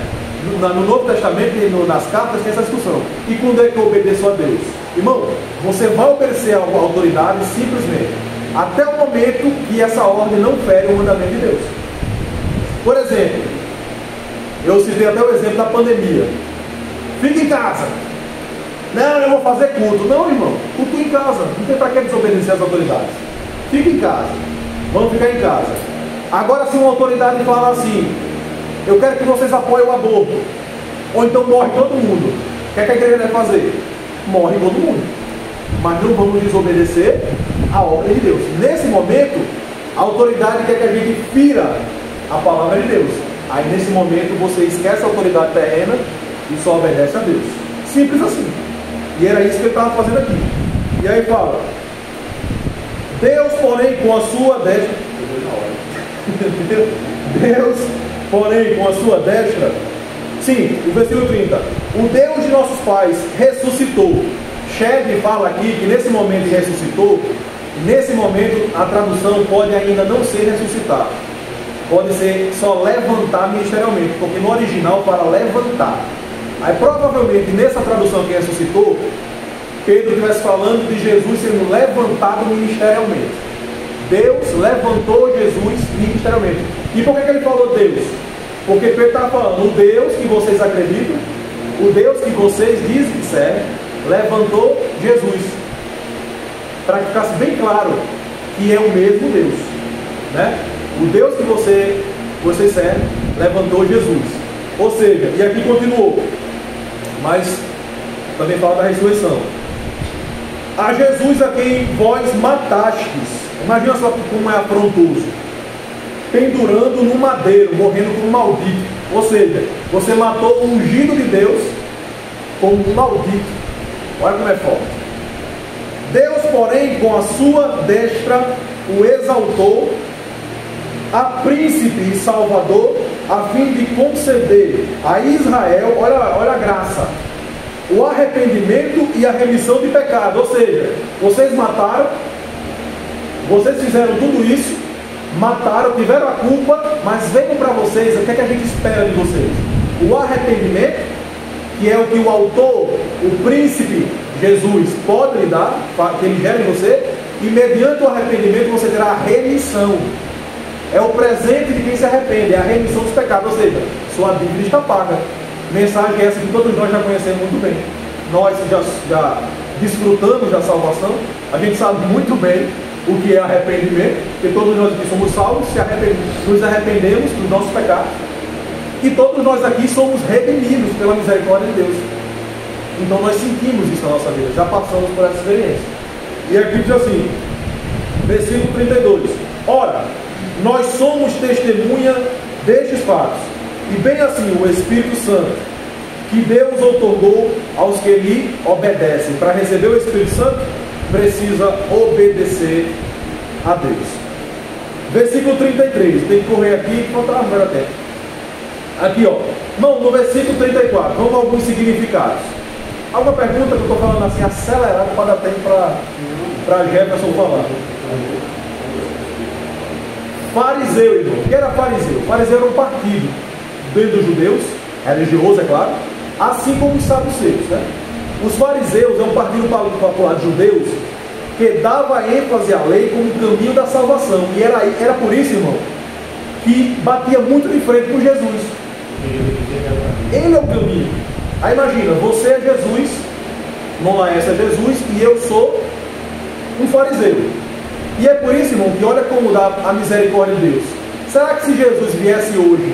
No Novo Testamento e nas cartas tem essa discussão. E quando é que eu obedeço a Deus? Irmão, você vai obedecer à autoridade simplesmente até o momento que essa ordem não fere o mandamento de Deus. Por exemplo, eu citei até o exemplo da pandemia. Fique em casa. Não, eu vou fazer culto. Não, irmão, culto em casa. Não tem para que desobedecer às autoridades. Fique em casa. Vamos ficar em casa. Agora, se uma autoridade fala assim: eu quero que vocês apoiem o aborto, ou então morre todo mundo, o que é que a igreja deve fazer? Morre todo mundo. Mas não vamos desobedecer a ordem de Deus. Nesse momento, a autoridade quer que a gente fira a palavra de Deus. Aí nesse momento você esquece a autoridade terrena e só obedece a Deus. Simples assim. E era isso que ele estava fazendo aqui. E aí fala: Deus, porém, com a sua destra. Deus, porém, com a sua destra. Sim, o versículo 30. O Deus de nossos pais ressuscitou. Cheve fala aqui que nesse momento de ressuscitou, nesse momento a tradução pode ainda não ser ressuscitar. Pode ser só levantar ministerialmente, porque no original fala levantar. Aí provavelmente nessa tradução que ressuscitou, Pedro estivesse falando de Jesus sendo levantado ministerialmente. Deus levantou Jesus ministerialmente. E por que ele falou Deus? Porque Pedro estava falando: o Deus que vocês acreditam, o Deus que vocês dizem que servem, levantou Jesus. Para que ficasse bem claro que é o mesmo Deus, né? O Deus que você serve levantou Jesus. Ou seja, e aqui continuou, mas também fala da ressurreição. A Jesus a quem vós matastes. Imagina só como é afrontoso. Pendurando no madeiro, morrendo como um maldito. Ou seja, você matou o ungido de Deus como um maldito. Olha como é forte. Deus, porém, com a sua destra o exaltou a príncipe e salvador a fim de conceder a Israel, olha a graça, o arrependimento e a remissão de pecado. Ou seja, vocês mataram, vocês fizeram tudo isso, mataram, tiveram a culpa, mas veio para vocês, o que é que a gente espera de vocês? O arrependimento, que é o que o autor, o príncipe Jesus pode lhe dar, que ele gera em você, e mediante o arrependimento você terá a remissão. É o presente de quem se arrepende, é a remissão dos pecados, ou seja, sua dívida está paga. Mensagem essa que todos nós já conhecemos muito bem. Nós que já desfrutamos da salvação, a gente sabe muito bem o que é arrependimento, porque todos nós aqui somos salvos, nos arrependemos dos nossos pecados, e todos nós aqui somos redimidos pela misericórdia de Deus. Então nós sentimos isso na nossa vida, já passamos por essa experiência. E aqui diz assim, versículo 32: ora, nós somos testemunha destes fatos, e bem assim o Espírito Santo, que Deus outorgou aos que lhe obedecem. Para receber o Espírito Santo, precisa obedecer a Deus. Versículo 33, tem que correr aqui, falta agora até. Aqui, ó. Não, no versículo 34, vamos a alguns significados. Alguma pergunta que eu estou falando assim, acelerado para dar tempo para Jefferson falar. Fariseu, irmão. O que era fariseu? Fariseu era um partido dentro dos judeus, religioso, é claro, assim como os saduceus, né? Os fariseus é um partido popular de judeus que dava ênfase à lei como caminho da salvação. E era por isso, irmão, que batia muito de frente com Jesus. Ele é o caminho. Aí imagina, você é Jesus, não é Jesus, e eu sou um fariseu. E é por isso, irmão, que olha como dá a misericórdia de Deus. Será que se Jesus viesse hoje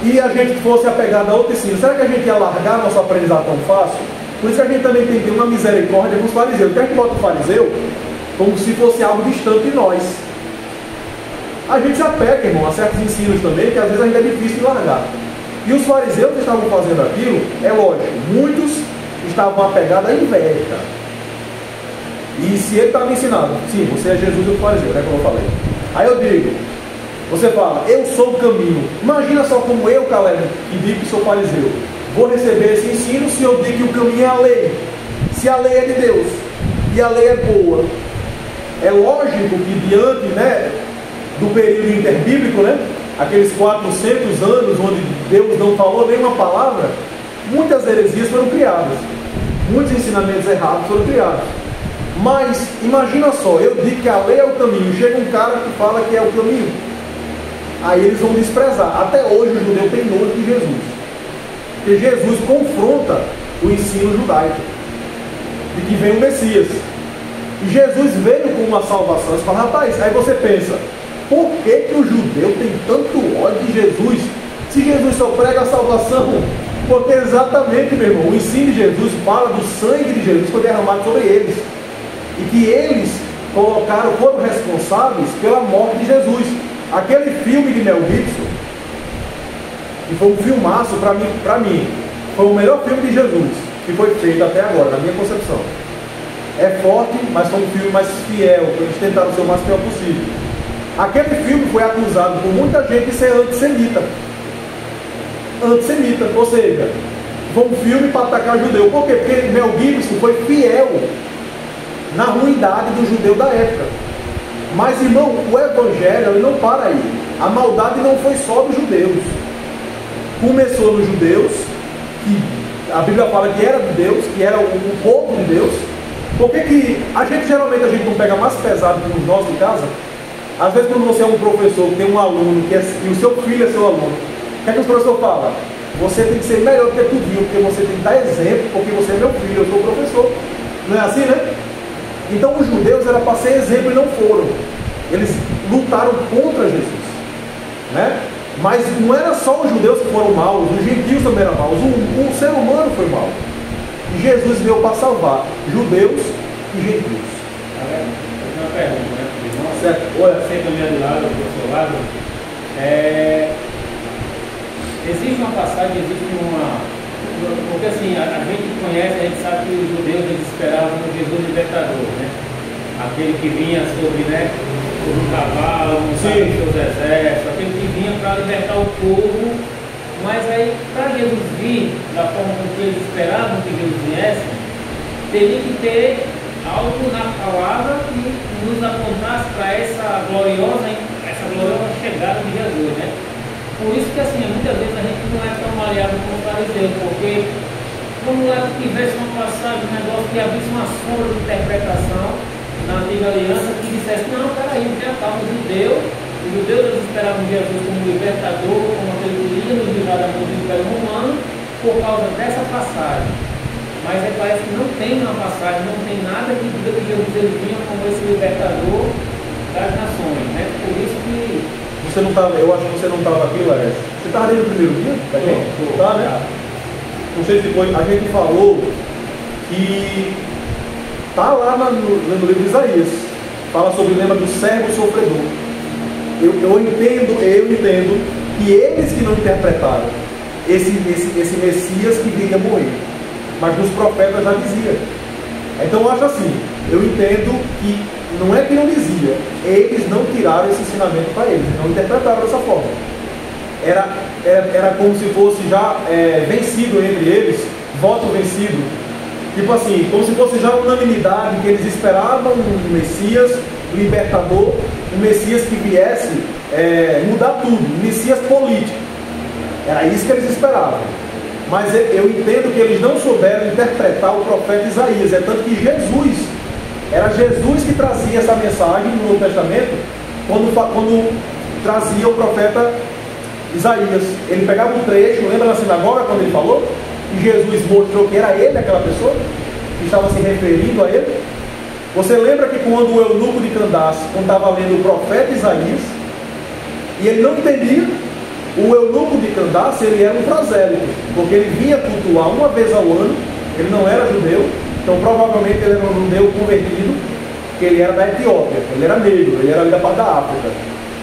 e a gente fosse apegado a outro ensino, será que a gente ia largar nosso aprendizado tão fácil? Por isso que a gente também tem que ter uma misericórdia com os fariseus. Quer que bota o fariseu como se fosse algo distante de nós. A gente se apega, irmão, a certos ensinos também, que às vezes ainda é difícil de largar. E os fariseus que estavam fazendo aquilo, é lógico, muitos estavam apegados à inveja. E se ele está me ensinando, sim, você é Jesus e o fariseu, né, como eu falei. Aí eu digo, você fala, eu sou o caminho. Imagina só como eu, Caleb, que digo que sou fariseu, vou receber esse ensino se eu digo que o caminho é a lei. Se a lei é de Deus e a lei é boa. É lógico que diante, né, do período interbíblico, né, aqueles 400 anos onde Deus não falou nenhuma palavra, muitas heresias foram criadas, muitos ensinamentos errados foram criados. Mas imagina só, eu digo que a lei é o caminho, chega um cara que fala que é o caminho, aí eles vão desprezar. Até hoje o judeu tem nojo de Jesus, porque Jesus confronta o ensino judaico de que vem o Messias, e Jesus veio com uma salvação. Você fala, rapaz, aí você pensa, por que o judeu tem tanto ódio de Jesus, se Jesus só prega a salvação? Porque exatamente, meu irmão, o ensino de Jesus fala do sangue de Jesus que foi derramado sobre eles, e que eles foram responsáveis pela morte de Jesus. Aquele filme de Mel Gibson, que foi um filmaço para mim, foi o melhor filme de Jesus que foi feito até agora, na minha concepção. É forte, mas foi um filme mais fiel, eles tentaram ser o mais fiel possível. Aquele filme foi acusado por muita gente de ser antissemita. Antissemita, ou seja, foi um filme para atacar o judeu. Por quê? Porque Mel Gibson foi fiel na ruindade do judeu da época. Mas, irmão, o evangelho ele não para aí. A maldade não foi só dos judeus. Começou nos judeus, que a Bíblia fala que era de Deus, que era o povo de Deus. Por que a gente geralmente não pega mais pesado que os nossos de casa? Às vezes quando você é um professor, que tem um aluno, e o seu filho é seu aluno, o que é que o professor fala? Você tem que ser melhor do que tudinho, porque você tem que dar exemplo, porque você é meu filho, eu sou professor. Não é assim, né? Então os judeus era para ser exemplo e não foram. Eles lutaram contra Jesus, né? Mas não era só os judeus que foram maus, os gentios também eram maus, o ser humano foi mau. E Jesus veio para salvar judeus e gentios. Eu tenho uma pergunta, né? Certo. Olha, sempre do meu lado, do seu lado. Existe uma passagem, existe uma. Porque assim, a gente conhece, a gente sabe que os judeus eles esperavam um Jesus libertador, né? aquele que vinha sobre, né, sobre um cavalo, montado em seus exércitos, aquele que vinha para libertar o povo. Mas aí, para Jesus vir da forma como eles esperavam que Jesus viesse, teria que ter algo na palavra que nos apontasse para essa gloriosa chegada de Jesus, né? Por isso que, assim, muitas vezes a gente não é tão maleável como os fariseus, porque como é que tivesse uma passagem, um negócio que abrisse uma sombra de interpretação na antiga aliança que dissesse, não, peraí, já estava os judeus eles esperavam Jesus como libertador, como aquele que ia nos livrar da mão do Império Romano, por causa dessa passagem. Mas aí parece que não tem uma passagem, não tem nada que diga que Jesus ele vinha como esse libertador das nações, né? Por isso que... Você não tava, eu acho que você não estava aqui, Laércio. Você estava ali no primeiro dia? Tá, né? Não sei se foi. A gente falou que está lá no livro de Isaías. Fala sobre o lema do servo sofredor. Eu entendo que eles que não interpretaram esse Messias que viria morrer. Mas nos profetas já dizia. Então eu acho assim, eu entendo que não é que não dizia, eles não tiraram esse ensinamento para eles, não interpretaram dessa forma. Era como se fosse já vencido entre eles, voto vencido. Tipo assim, como se fosse já unanimidade, que eles esperavam um Messias, um libertador, um Messias que viesse mudar tudo, um Messias político. Era isso que eles esperavam. Mas eu entendo que eles não souberam interpretar o profeta Isaías. É tanto que era Jesus que trazia essa mensagem no Novo Testamento, quando trazia o profeta Isaías. Ele pegava um trecho, lembra na sinagoga quando ele falou? E Jesus mostrou que era ele aquela pessoa, que estava se referindo a ele. Você lembra que quando o eunuco de Candace, quando estava lendo o profeta Isaías, e ele não entendia, o eunuco de Candace, ele era um prosélito, porque ele vinha cultuar uma vez ao ano, ele não era judeu, então provavelmente ele era um judeu convertido, que ele era da Etiópia, ele era negro, ele era ali da parte da África.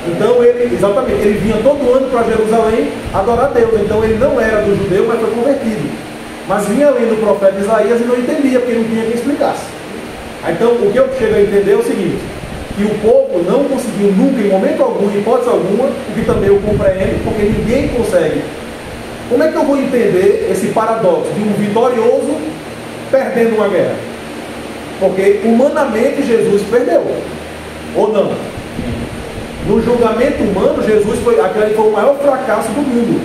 Então ele vinha todo ano para Jerusalém adorar a Deus, então ele não era do judeu, mas foi convertido. Mas vinha lendo o profeta Isaías e não entendia, porque não tinha quem explicasse. Então o que eu chego a entender é o seguinte, que o povo não conseguiu nunca, em momento algum, em hipótese alguma, o que também eu compreendo, porque ninguém consegue. Como é que eu vou entender esse paradoxo de um vitorioso perdendo uma guerra? Porque humanamente Jesus perdeu, ou não? No julgamento humano, aquele foi o maior fracasso do mundo.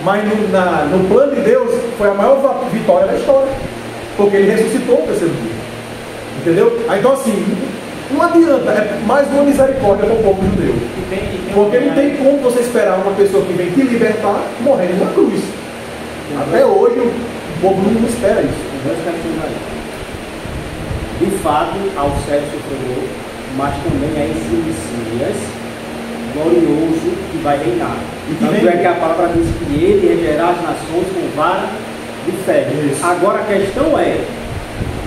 Mas no plano de Deus, foi a maior vitória da história, porque ele ressuscitou o terceiro dia. Entendeu? Então assim, não adianta, é mais uma misericórdia para o povo judeu. Porque não tem como você esperar uma pessoa que vem te libertar morrendo na cruz. Até hoje o povo não espera isso. De fato, ao servo sofredor, mas também a esse Messias glorioso que vai reinar. Tanto é que a palavra diz que ele regerá as nações com vara de ferro. Agora a questão é,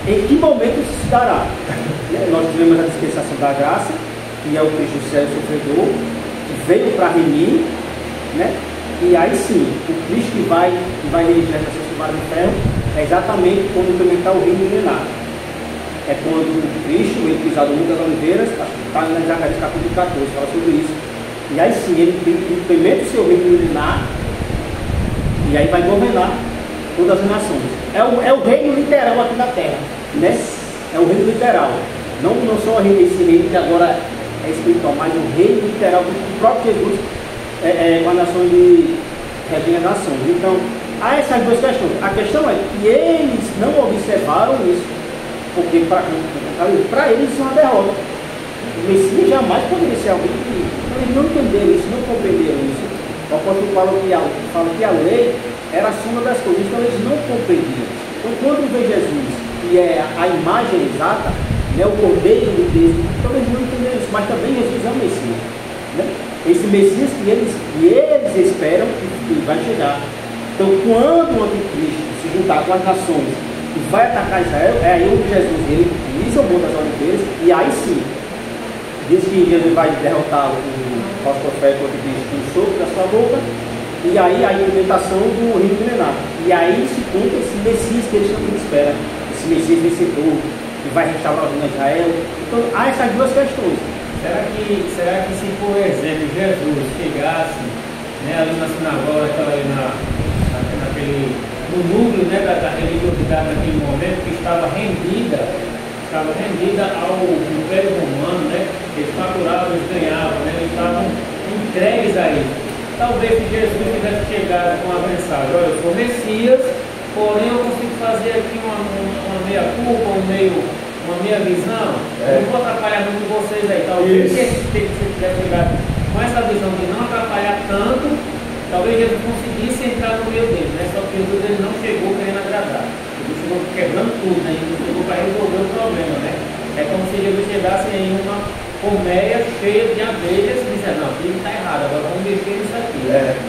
em que momento isso se dará? Nós tivemos a dispensação da graça, que é o Cristo servo sofredor, que veio para remir, né? E aí sim, o Cristo que vai reger as nações com vara de ferro é exatamente quando implementar o reino milenar. É quando o Cristo, ele pisado no Mundo das Oliveiras, está em Zacarias capítulo 14, fala sobre isso. E aí sim, ele implementa o seu reino milenar, e aí vai governar todas as nações. É o reino literal aqui na Terra, né? É o reino literal. Não só esse reino que agora é espiritual, mas o reino literal do próprio Jesus com a nação de regendo as nações. Então, há essas duas questões. A questão é que eles não observaram isso, porque para eles isso é uma derrota. O Messias jamais poderia ser alguém que... Então, eles não entenderam isso, não compreenderam isso. O apóstolo fala que a lei era a soma das coisas, então eles não compreendiam. Então, quando vê Jesus, que é a imagem exata, né, o Cordeiro de Deus, então eles não entenderam isso, mas também Jesus é o Messias. Né? Esse Messias que eles esperam que vai chegar. Então, quando o anticristo se juntar com as nações e vai atacar Israel, é aí onde Jesus ele pisa o Monte das Oliveiras, e aí sim, diz que Jesus vai derrotar o falso profeta, o anticristo, com o sopro da sua boca, e aí a implementação do reino milenar. E aí se conta esse Messias que eles também esperam, esse Messias vencedor, e vai restaurar o reino de Israel. Então há essas duas questões. Será que se, por exemplo, Jesus chegasse, né, ali na sinagoga, no núcleo, né, da religiosidade naquele momento, que estava rendida ao Império Romano, né, eles faturavam, eles ganhavam, né, eles estavam entregues a ele. Talvez se Jesus tivesse chegado com a mensagem: olha, eu sou Messias, porém eu consigo fazer aqui uma meia-culpa, uma meia-visão, não vou atrapalhar muito vocês aí. Talvez se ele tivesse chegado com essa visão de não atrapalhar tanto, talvez Jesus conseguisse entrar no meio dele, né? Só que Jesus ele não chegou querendo agradar. Ele chegou quebrando tudo, né? Ele chegou para resolver o problema, né? É como se Jesus chegasse em uma colmeia cheia de abelhas e dissesse: não, aquilo está errado, agora vamos mexer nisso aqui.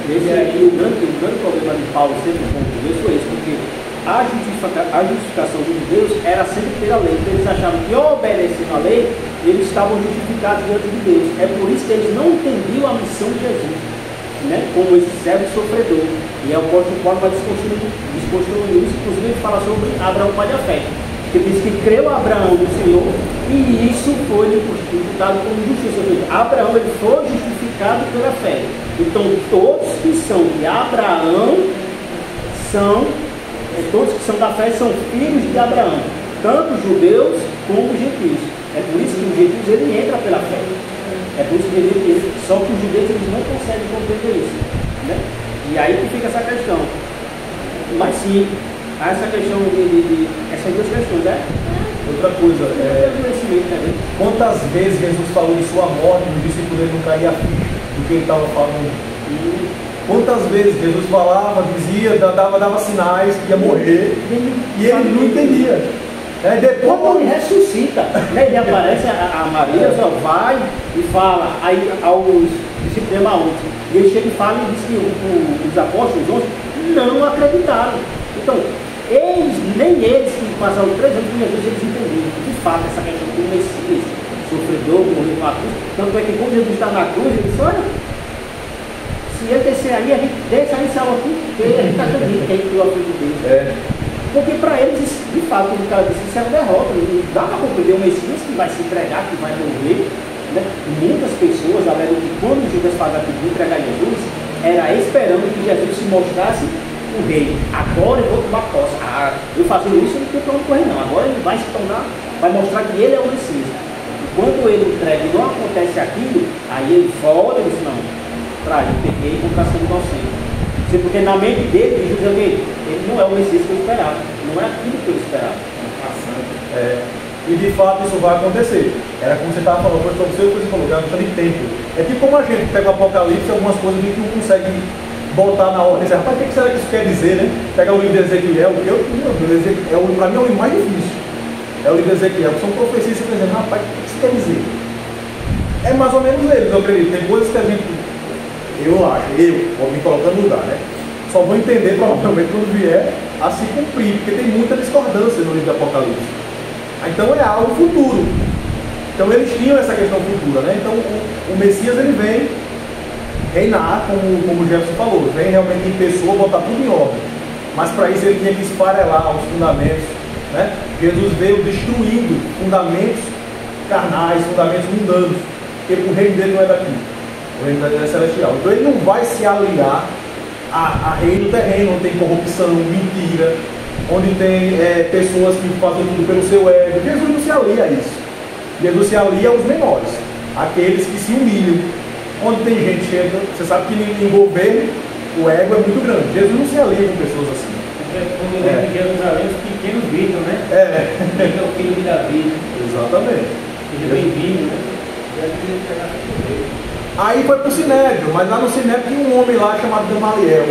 Esse aí, o grande problema de Paulo sempre com o Deus foi esse, porque a justificação dos judeus era sempre pela lei. Então eles achavam que, obedecendo a lei, eles estavam justificados diante de Deus. É por isso que eles não entendiam a missão de Jesus, né, como esse servo sofredor. E é o apóstolo Paulo vai desconstruindo isso. Inclusive ele fala sobre Abraão, pai da fé, que diz que creu Abraão no Senhor e isso foi imputado como justiça. Abraão ele foi justificado pela fé. Então todos que são de Abraão todos que são da fé são filhos de Abraão, tanto judeus como gentios. É por isso que os gentios ele entra pela fé. É por isso que ele entra. Só que os judeus eles não conseguem compreender isso, né? E aí que fica essa questão. Mas sim, há essa questão essas duas questões, né? Outra coisa, quantas vezes Jesus falou de sua morte, os discípulos dele não caíam a ficha do que ele estava falando? Quantas vezes Jesus falava, dizia, dava sinais que ia morrer e ele não entendia. Depois quando ele ressuscita, né, ele aparece a Maria, só vai e fala aí aos discípulos de Emaús. E ele chega e fala e diz que os apóstolos não acreditaram. Então, nem eles que passaram 3 anos com Jesus, eles entenderam. De fato, essa questão do Messias, sofredor, morreu na cruz. Tanto é que quando Jesus está na cruz, ele disse: olha, se ele descer aí, a gente desce aí, salva tudo, porque a gente está acreditando que ele criou a filha de Deus. Porque para eles, de fato, como o cara disse, isso é uma derrota. Não dá para compreender o Messias que vai se entregar, que vai morrer. Né? Muitas pessoas alegam que quando Judas faz a pedir entregar Jesus, era esperando que Jesus se mostrasse o rei. Agora eu vou tomar posse. Eu fazendo isso, eu não tenho para onde correr, não. Agora ele vai se tornar, vai mostrar que ele é o Messias. E quando ele entrega e não acontece aquilo, aí ele volta e diz: não, eu peguei e vou estar sendo inocente. Porque na mente dele, Jesus, ele não é o Messias que eu esperava. Não é aquilo que eu esperava. E de fato isso vai acontecer. Era como você estava falando, foi você falou, já não tem tempo. É tipo como a gente pega o Apocalipse, algumas coisas que a gente não consegue botar na ordem. Rapaz, o que será que isso quer dizer, né? Pegar o livro de Ezequiel, para mim é o livro mais difícil. É o livro de Ezequiel, são profecias que você dizendo: rapaz, o que isso quer dizer? É mais ou menos eles, eu acredito. Tem coisas que a gente, vou me colocando no lugar, né? Só vou entender provavelmente quando vier a se cumprir, porque tem muita discordância no livro do Apocalipse. Então é algo futuro. Então eles tinham essa questão futura, né? Então o Messias ele vem reinar, como o Jefferson falou, vem realmente em pessoa, botar tudo em ordem. Mas para isso ele tinha que esfarelar os fundamentos, né? Jesus veio destruindo fundamentos carnais, fundamentos mundanos, porque o reino dele não é daqui, o reino dele é celestial. Então ele não vai se aliar a reino terreno, onde tem corrupção, mentira, onde tem pessoas que fazem tudo pelo seu ego. Jesus não se alia a isso. Jesus se alia aos menores, aqueles que se humilham. Onde tem gente chega, você sabe que em governo o ego é muito grande. Jesus não se alia com pessoas assim. Quando ele vem em Jerusalém, os pequenos gritam, né? Ele é o filho de Davi. Exatamente. Ele é bem-vindo, né? Aí foi para o Sinédrio, mas lá no Sinédrio tinha um homem lá chamado Gamaliel,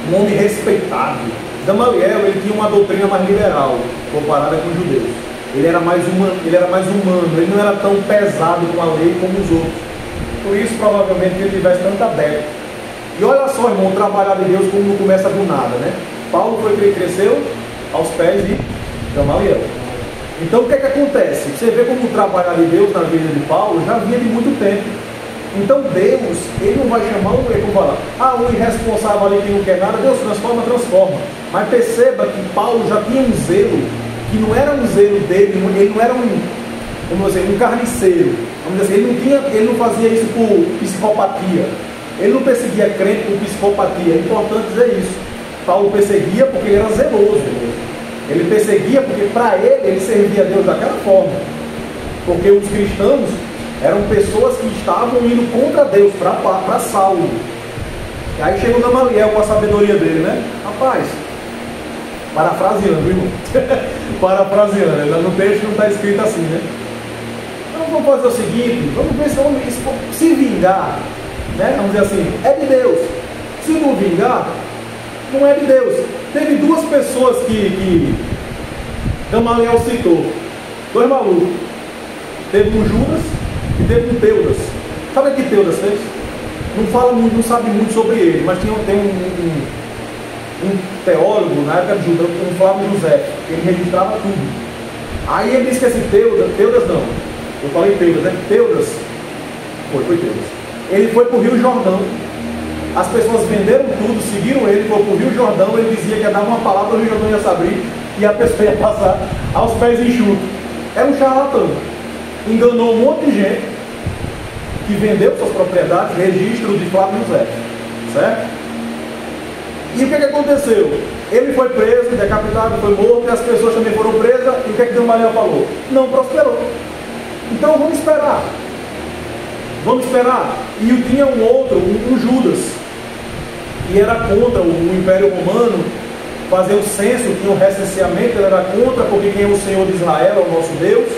um homem respeitado. Gamaliel ele tinha uma doutrina mais liberal comparada com os judeus. Ele era mais humano, ele não era tão pesado com a lei como os outros. Por isso provavelmente ele tivesse tanto aberto. E olha só, irmão, o trabalhar de Deus como não começa do nada, né? Paulo foi que ele cresceu aos pés de Gamaliel. Então o que é que acontece? Você vê como o trabalhar de Deus na vida de Paulo já vinha de muito tempo. Então Deus, ele não vai chamar um rei para falar: o irresponsável ali que não quer nada, Deus transforma. Mas perceba que Paulo já tinha um zelo que não era um zelo dele, ele não era um carniceiro. Vamos dizer assim, ele não fazia isso por psicopatia. Ele não perseguia crente por psicopatia. É importante dizer isso. Paulo perseguia porque ele era zeloso. Ele perseguia porque para ele servia a Deus daquela forma. Porque os cristãos eram pessoas que estavam indo contra Deus, para Saulo. E aí chegou Gamaliel com a sabedoria dele, né? Rapaz, parafraseando, irmão. Parafraseando, no texto não está escrito assim, né? Então vamos fazer o seguinte, vamos ver se vamos se vingar, né? Vamos dizer assim, é de Deus. Se não vingar, não é de Deus. Teve duas pessoas que Gamaliel citou, dois malucos. Teve um Judas e teve um Teudas. Sabe o que Teudas fez? Não fala muito, não sabe muito sobre ele, mas tem um teólogo na época de Judas, um Flávio José, que ele registrava tudo. Aí ele disse que esse Teudas não, eu falei Teudas, né? Teudas, foi Teudas. Ele foi para o Rio Jordão, as pessoas venderam tudo, seguiram ele, foi para o Rio Jordão, ele dizia que ia dar uma palavra, o Rio Jordão ia se abrir e a pessoa ia passar aos pés enxutos. Era um charlatão, enganou um monte de gente que vendeu suas propriedades, registro de Flávio José, certo? E o que aconteceu? Ele foi preso, decapitado, foi morto, e as pessoas também foram presas, e o que Gamaliel falou? Não prosperou. Então vamos esperar. Vamos esperar. E tinha um outro, um Judas, que era contra o Império Romano, fazer o censo, tinha um recenseamento, ele era contra, porque quem é o Senhor de Israel é o nosso Deus.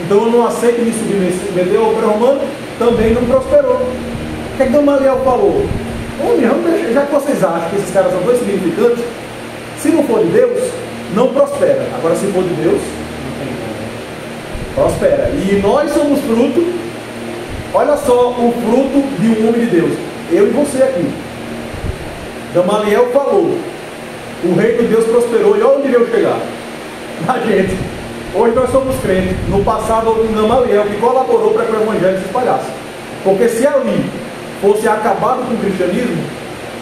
Então eu não aceito me submeter ao Império Romano, também não prosperou. O que Gamaliel falou? Já que vocês acham que esses caras são dois significantes, se não for de Deus, não prospera. Agora, se for de Deus, prospera. E nós somos fruto, olha só o fruto de um homem de Deus. Eu e você aqui. Gamaliel falou, o reino de Deus prosperou, e olha onde veio chegar. Na gente. Hoje nós somos crentes. No passado houve um Gamaliel que colaborou para que o evangelho se espalhasse. Porque se ali fosse acabado com o cristianismo,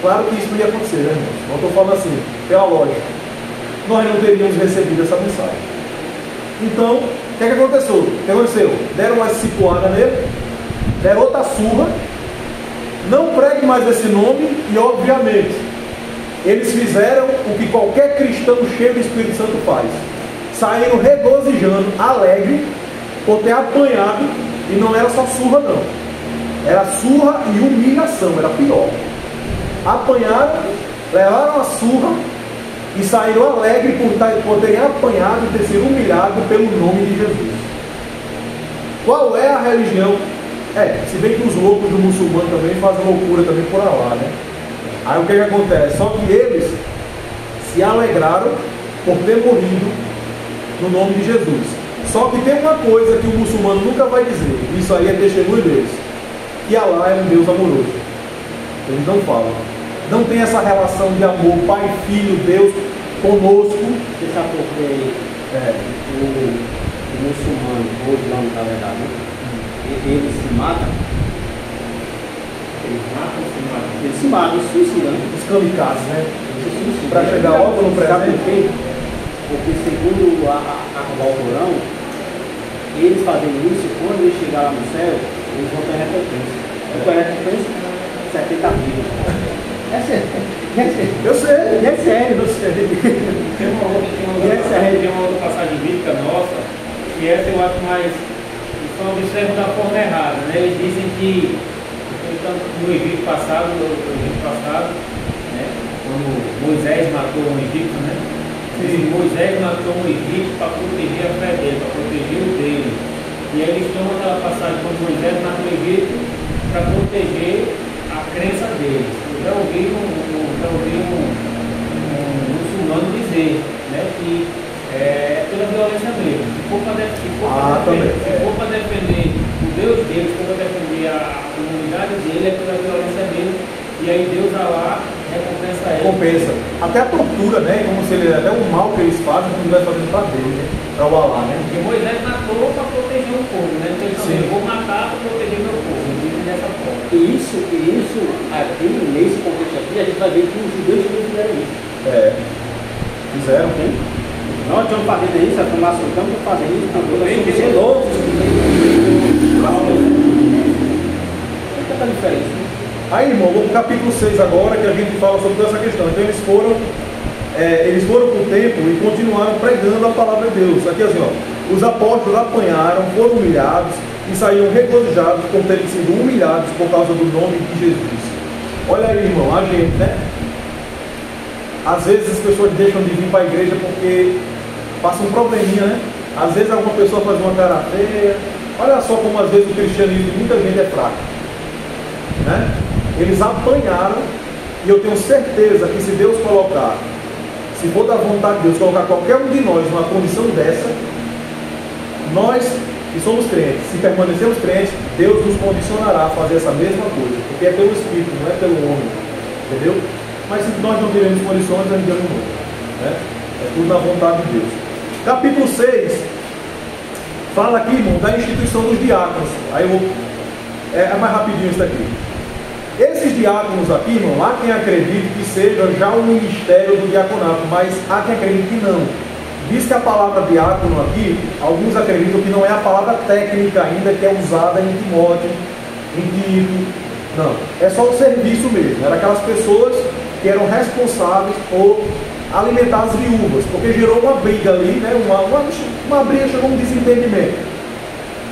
claro que isso não ia acontecer, né, irmãos? Não estou falando assim, pela lógica. Nós não teríamos recebido essa mensagem. Então, o que aconteceu? O que aconteceu? Deram uma cipuada nele, deram outra surra, não pregue mais esse nome, e obviamente, eles fizeram o que qualquer cristão cheio do Espírito Santo faz. Saíram regozijando, alegre, por ter apanhado, e não era só surra não. Era surra e humilhação, era pior. Apanharam, levaram a surra e saíram alegres por terem apanhado e ter sido humilhado pelo nome de Jesus. Qual é a religião? Se bem que os loucos do muçulmano também fazem loucura também por lá, né? Aí o que acontece? Só que eles se alegraram por ter morrido no nome de Jesus. Só que tem uma coisa que o muçulmano nunca vai dizer, isso aí é testemunho deles, que Allah é um Deus amoroso. Eles não falam. Não tem essa relação de amor, Pai, Filho, Deus conosco. Você sabe por que o muçulmano, o islâmico, na verdade, né? Ele se mata? Ele se mata, ele se suicida, né? Os kamikazes, né? Para chegar logo no presente. Porque segundo o Corão, eles fazendo isso, quando eles chegarem lá no céu, eles vão ter recompensa. Qual é a recompensa? 70 vidas. É sério. Eu sei. É sério, eu sei. Tem uma outra passagem bíblica nossa, que essa eu acho mais. Só observam da forma errada, né? Eles dizem que no Egito passado, né? Quando Moisés matou um egípcio, né? Moisés matou um egípcio para proteger a fé dele, para proteger o dele. E aí eles tomam aquela passagem quando Moisés matou o egípcio para proteger a crença deles. Eu já ouvi um muçulmano dizer, né, que é pela violência mesmo. Se for para defender o Deus dele, se for para defender a comunidade dele, é pela violência mesmo. E aí Deus vai lá, recompensa ele. Compensa. Até a tortura, né? Como se ele, até o mal que eles fazem, como ele vai fazendo para Deus, né? Para o Alá, né? Porque Moisés matou para proteger o povo, né? Então ele falou, eu vou matar para proteger meu povo. Dessa forma. E isso aqui, nesse contexto aqui, a gente vai ver que os judeus também fizeram isso. Fizeram, hein? Nós estamos fazendo isso, a formação estamos fazendo isso, nós somos zelosos. Qual é a diferença? Aí, irmão, vamos para o capítulo 6 agora, que a gente fala sobre toda essa questão. Então eles foram com o tempo e continuaram pregando a palavra de Deus. Aqui assim, ó, os apóstolos apanharam, foram humilhados e saíram regozijados por terem sido humilhados por causa do nome de Jesus. Olha aí, irmão, a gente, né? Às vezes as pessoas deixam de vir para a igreja porque passa um probleminha, né? Às vezes alguma pessoa faz uma cara feia. Olha só como às vezes o cristianismo de muita gente é fraco, né? Eles apanharam, e eu tenho certeza que se Deus colocar, se for da vontade de Deus, colocar qualquer um de nós numa condição dessa, nós que somos crentes, se permanecemos crentes, Deus nos condicionará a fazer essa mesma coisa, porque é pelo Espírito, não é pelo homem, entendeu? Mas se nós não tivermos condições, a gente não muda, né? É tudo na vontade de Deus. Capítulo 6 fala aqui, irmão, da instituição dos diáconos. Aí eu vou, é mais rapidinho isso aqui. Esses diáconos aqui, irmão, há quem acredite que seja já o ministério do diaconato, mas há quem acredite que não. Diz que a palavra diácono aqui, alguns acreditam que não é a palavra técnica ainda que é usada em Timóteo, em Tito. Não, é só o serviço mesmo. Eram aquelas pessoas que eram responsáveis por alimentar as viúvas, porque gerou uma briga ali, né? uma briga, chegou um desentendimento.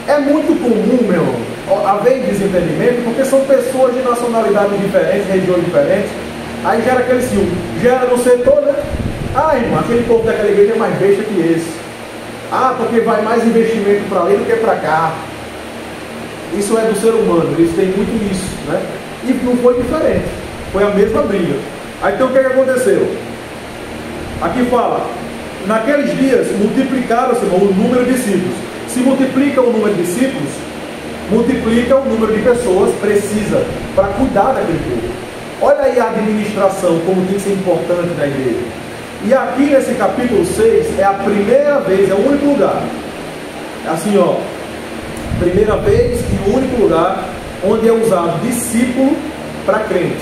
É muito comum, meu irmão, haver desentendimento, porque são pessoas de nacionalidades diferentes, regiões diferentes, aí gera aquele ciúme, gera no setor, né? Ah, irmão, aquele povo daquela igreja é mais besta que esse. Ah, porque vai mais investimento para ali do que para cá. Isso é do ser humano, eles têm muito isso, né? E não foi diferente, foi a mesma briga. Aí então o que aconteceu? Aqui fala, naqueles dias multiplicaram-se o número de discípulos. Se multiplica o número de discípulos, multiplica o número de pessoas precisa para cuidar daquele povo. Olha aí a administração, como tem que ser importante na igreja. E aqui nesse capítulo 6 é a primeira vez, é o único lugar. Assim, ó, primeira vez e o único lugar onde é usado discípulo para crente.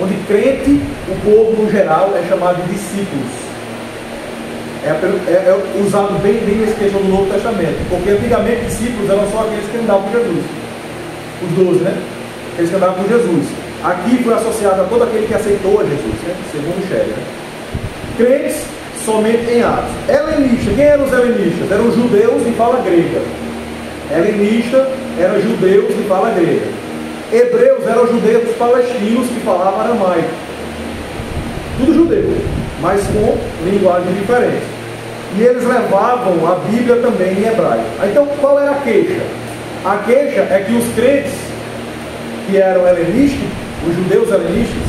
Onde crente, o povo no geral, é chamado de discípulos. É usado bem nessa questão do Novo Testamento, porque antigamente discípulos eram só aqueles que andavam com Jesus, os 12, né? Aqueles que andavam com Jesus. Aqui foi associado a todo aquele que aceitou a Jesus, né? Segundo o Sherry, né? Crentes somente em Atos. Helenistas, quem eram os helenistas? Eram judeus de fala grega. Helenista eram judeus de fala grega. Hebreus eram judeus palestinos que falavam aramaico. Tudo judeu, mas com linguagem diferente. E eles levavam a Bíblia também em hebraico. Então, qual era a queixa? A queixa é que os crentes que eram helenistas, os judeus helenistas,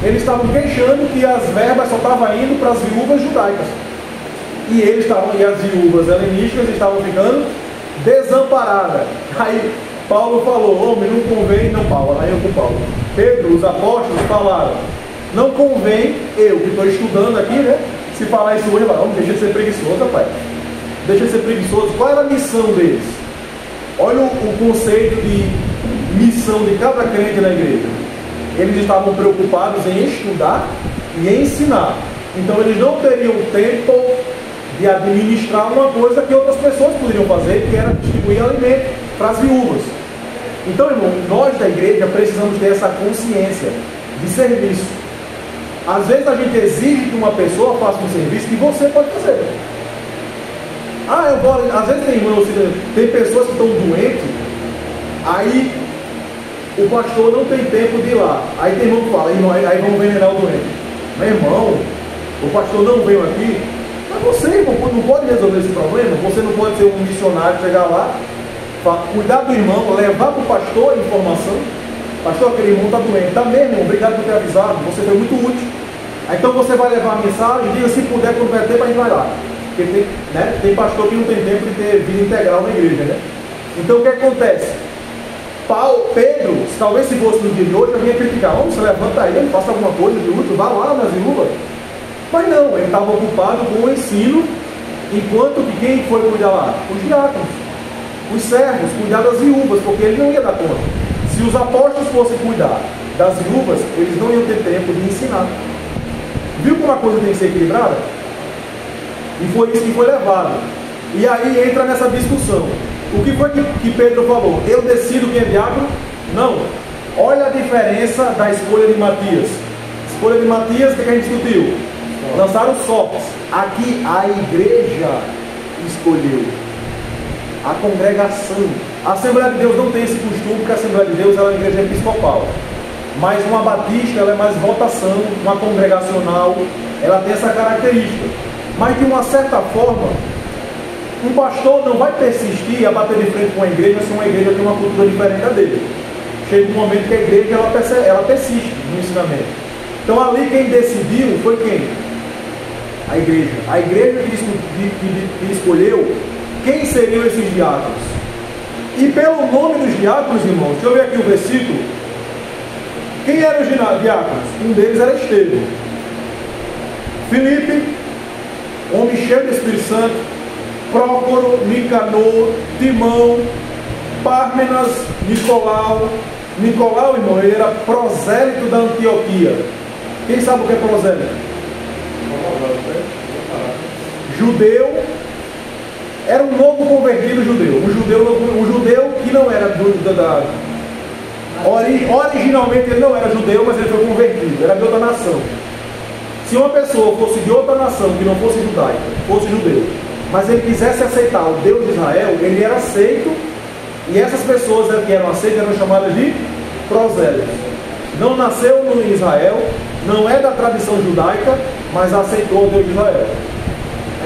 eles estavam queixando que as verbas só estavam indo para as viúvas judaicas. E as viúvas helenísticas estavam ficando desamparadas. Aí Paulo falou, homem, não convém, não Paulo, aí eu com Paulo. Pedro, os apóstolos falaram, não convém, eu que estou estudando aqui, né? Se falar isso hoje, deixa de ser preguiçoso, rapaz. Deixa de ser preguiçoso. Qual era a missão deles? Olha o conceito de missão de cada crente na igreja. Eles estavam preocupados em estudar e em ensinar. Então eles não teriam tempo de administrar uma coisa que outras pessoas poderiam fazer, que era distribuir alimento para as viúvas. Então, irmão, nós da igreja precisamos ter essa consciência de serviço. Às vezes a gente exige que uma pessoa faça um serviço que você pode fazer. Às vezes tem pessoas que estão doentes, aí o pastor não tem tempo de ir lá. Aí tem irmão que fala, aí vamos venerar o doente. Meu irmão, o pastor não veio aqui, mas você, irmão, não pode resolver esse problema. Você não pode ser um missionário, chegar lá, cuidar do irmão, levar para o pastor a informação. Pastor, aquele irmão está doente. Está mesmo, irmão, obrigado por ter avisado, você foi muito útil. Aí, então você vai levar a mensagem, diga se puder, quando vai ter, para a gente vai lá. Porque tem pastor que não tem tempo de ter vida integral na igreja, né? Então o que acontece? Pedro, talvez se fosse no dia de hoje, eu vinha criticar, você levanta aí, faça alguma coisa de útil, vá lá nas viúvas. Mas não, ele estava ocupado com o ensino, enquanto que quem foi cuidar lá? Os diáconos, os servos, cuidar das viúvas, porque ele não ia dar conta. Se os apóstolos fossem cuidar das viúvas, eles não iam ter tempo de ensinar. Viu como a coisa tem que ser equilibrada? E foi isso que foi levado. E aí entra nessa discussão. O que foi que Pedro falou? Eu decido quem é diácono? Não. Olha a diferença da escolha de Matias. Escolha de Matias, o que a gente discutiu? Lançaram sopes. Aqui a igreja escolheu. A congregação. A Assembleia de Deus não tem esse costume, porque a Assembleia de Deus ela é uma igreja episcopal. Mas uma batista ela é mais votação, uma congregacional, ela tem essa característica. Mas de uma certa forma, um pastor não vai persistir a bater de frente com a igreja se uma igreja tem uma cultura diferente da dele. Chega um momento que a igreja ela persiste no ensinamento. Então ali quem decidiu foi quem? A igreja. A igreja que escolheu quem seriam esses diáconos. E pelo nome dos diáconos, irmãos, deixa eu ver aqui o versículo. Quem eram os diáconos? Um deles era Estevão. Filipe, homem cheio do Espírito Santo. Prócoro, Nicanor, Timão, Pármenas, Nicolau. Nicolau, irmão, ele era prosélito da Antioquia. Quem sabe o que é prosélito? Judeu. Era um novo convertido judeu. Um judeu que não era originalmente ele não era judeu, mas ele foi convertido. Era de outra nação. Se uma pessoa fosse de outra nação que não fosse judaica, fosse judeu, mas ele quisesse aceitar o Deus de Israel, ele era aceito. E essas pessoas que eram aceitas eram chamadas de prosélitos. Não nasceu em Israel, não é da tradição judaica, mas aceitou o Deus de Israel.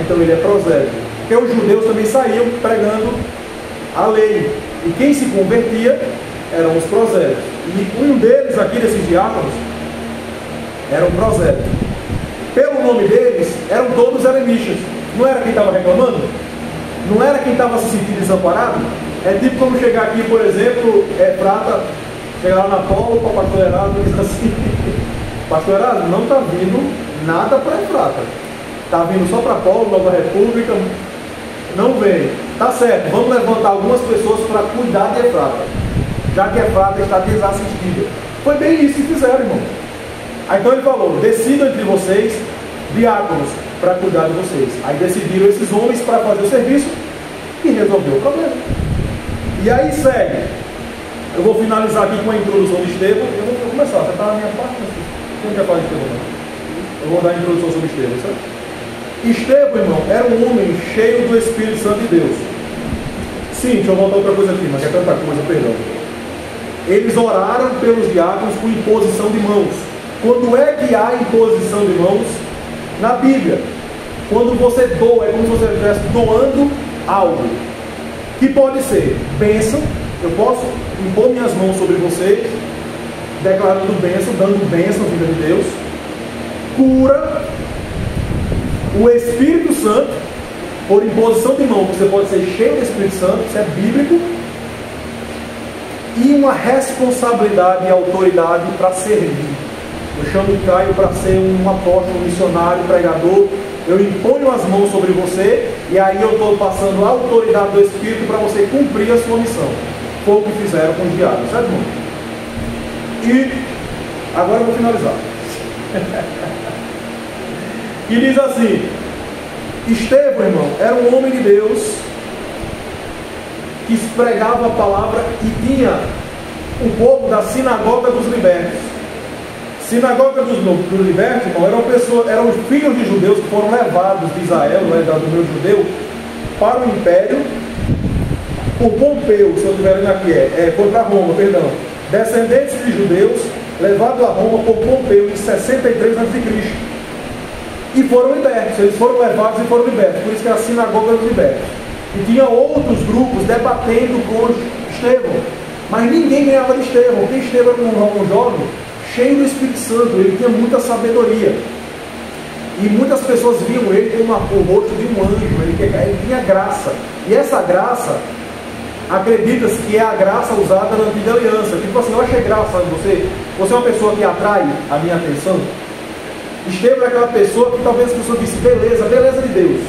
Então ele é prosélito. Porque os judeus também saíam pregando a lei. E quem se convertia eram os prosélitos. E um deles aqui, desses diáconos, era um prosélito. Pelo nome deles, eram todos helenistas. Não era quem estava reclamando? Não era quem estava se sentindo desamparado? É tipo como chegar aqui, por exemplo, Prata, chegar lá na Polo para Pastor Erasmo e diz assim: Pastor Erasmo, não está vindo nada para Prata. Está vindo só para Polo, Nova República. Não vem. Tá certo, vamos levantar algumas pessoas para cuidar de Efrata, já que Efrata está desassistida. Foi bem isso que fizeram, irmão. Aí então ele falou: decidam entre vocês diáconos para cuidar de vocês. Aí decidiram esses homens para fazer o serviço e resolveu o problema. E aí segue. Eu vou finalizar aqui com a introdução de Estevão. Eu vou começar, você está na minha parte? Quem quer falar de Estevão? Eu vou dar a introdução sobre Estevão, certo? Estevão, irmão, era um homem cheio do Espírito Santo de Deus. Sim, deixa eu voltar outra coisa aqui, mas é tanta coisa, perdão. Eles oraram pelos diáconos com imposição de mãos. Quando é que há imposição de mãos? Na Bíblia. Quando você doa, é como se você estivesse doando algo. Que pode ser bênção. Eu posso impor minhas mãos sobre você, declarando bênção, dando bênção, vida de Deus. Cura. O Espírito Santo, por imposição de mão, você pode ser cheio do Espírito Santo, isso é bíblico. E uma responsabilidade e autoridade para servir. Eu chamo o Caio para ser um apóstolo, um missionário, pregador. Eu imponho as mãos sobre você e aí eu estou passando a autoridade do Espírito para você cumprir a sua missão. Foi o que fizeram com os diáconos, certo, irmão? E agora eu vou finalizar. E diz assim: Estevão, irmão, era um homem de Deus que pregava a palavra e tinha o povo da sinagoga dos libertos. Sinagoga dos libertos, irmão, eram os filhos de judeus que foram levados de Israel, do meu judeu, para o império por Pompeu, se eu estiver olhando aqui, foi para Roma, perdão. Descendentes de judeus levados a Roma por Pompeu em 63 a.C. E foram libertos, eles foram levados e foram libertos. Por isso que era a sinagoga dos libertos. E tinha outros grupos debatendo com Estevão. Mas ninguém ganhava de Estevão, porque Estevão era um jovem cheio do Espírito Santo, ele tinha muita sabedoria. E muitas pessoas viam ele como o rosto de um anjo, ele tinha graça. E essa graça, acredita-se que é a graça usada na antiga aliança. Tipo assim, eu achei graça em você. Você é uma pessoa que atrai a minha atenção. Estevão é aquela pessoa que talvez as pessoas dissem, beleza, beleza de Deus.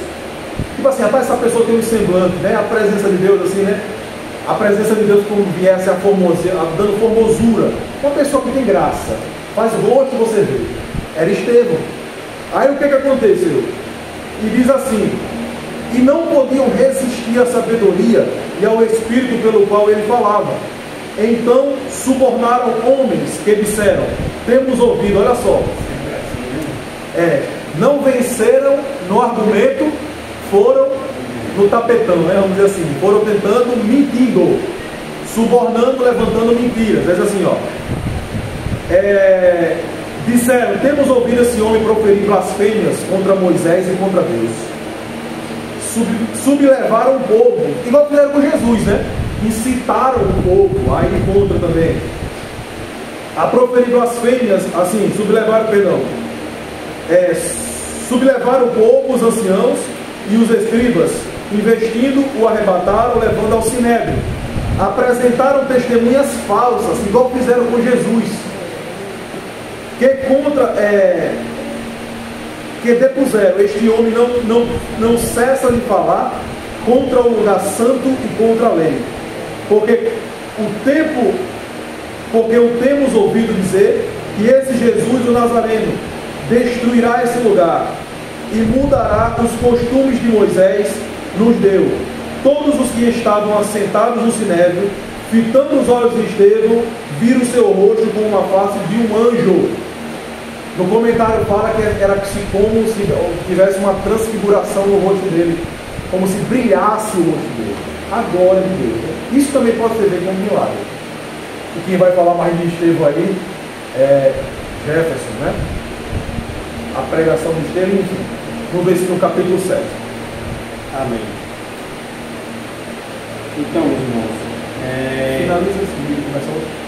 Tipo assim, rapaz, essa pessoa tem um semblante, né? A presença de Deus, assim, né? A presença de Deus como viesse dando formosura. Uma pessoa que tem graça, faz rosto você vê. Era Estevão. Aí o que aconteceu? e diz assim: e não podiam resistir à sabedoria e ao espírito pelo qual ele falava. Então subornaram homens que disseram: temos ouvido, olha só, não venceram no argumento, foram no tapetão, né? Vamos dizer assim, foram tentando, mentindo, subornando, levantando mentiras. Diz assim, ó, disseram: temos ouvido esse homem proferir blasfêmias contra Moisés e contra Deus. Sublevaram o povo, igual fizeram com Jesus, né? Incitaram o povo a ir contra também, a proferir blasfêmias, assim, sublevaram o povo, os anciãos e os escribas, investindo, o arrebataram, levando ao sinédrio. Apresentaram testemunhas falsas, igual fizeram com Jesus, que depuseram: este homem não cessa de falar contra o lugar santo e contra a lei, porque o temos ouvido dizer que esse Jesus, o Nazareno, destruirá esse lugar e mudará os costumes de Moisés nos deu. Todos os que estavam assentados no sinédrio, fitando os olhos de Estevão, viram seu rosto com uma face de um anjo. No comentário fala que era como se tivesse uma transfiguração no rosto dele, como se brilhasse o rosto dele, a glória de Deus. Isso também pode ser visto como um milagre. E quem vai falar mais de Estevão aí é Jefferson, né? A pregação de Estevão, enfim, no versículo capítulo 7. Amém. Então, meus irmãos, Finaliza esse vídeo, começa outro.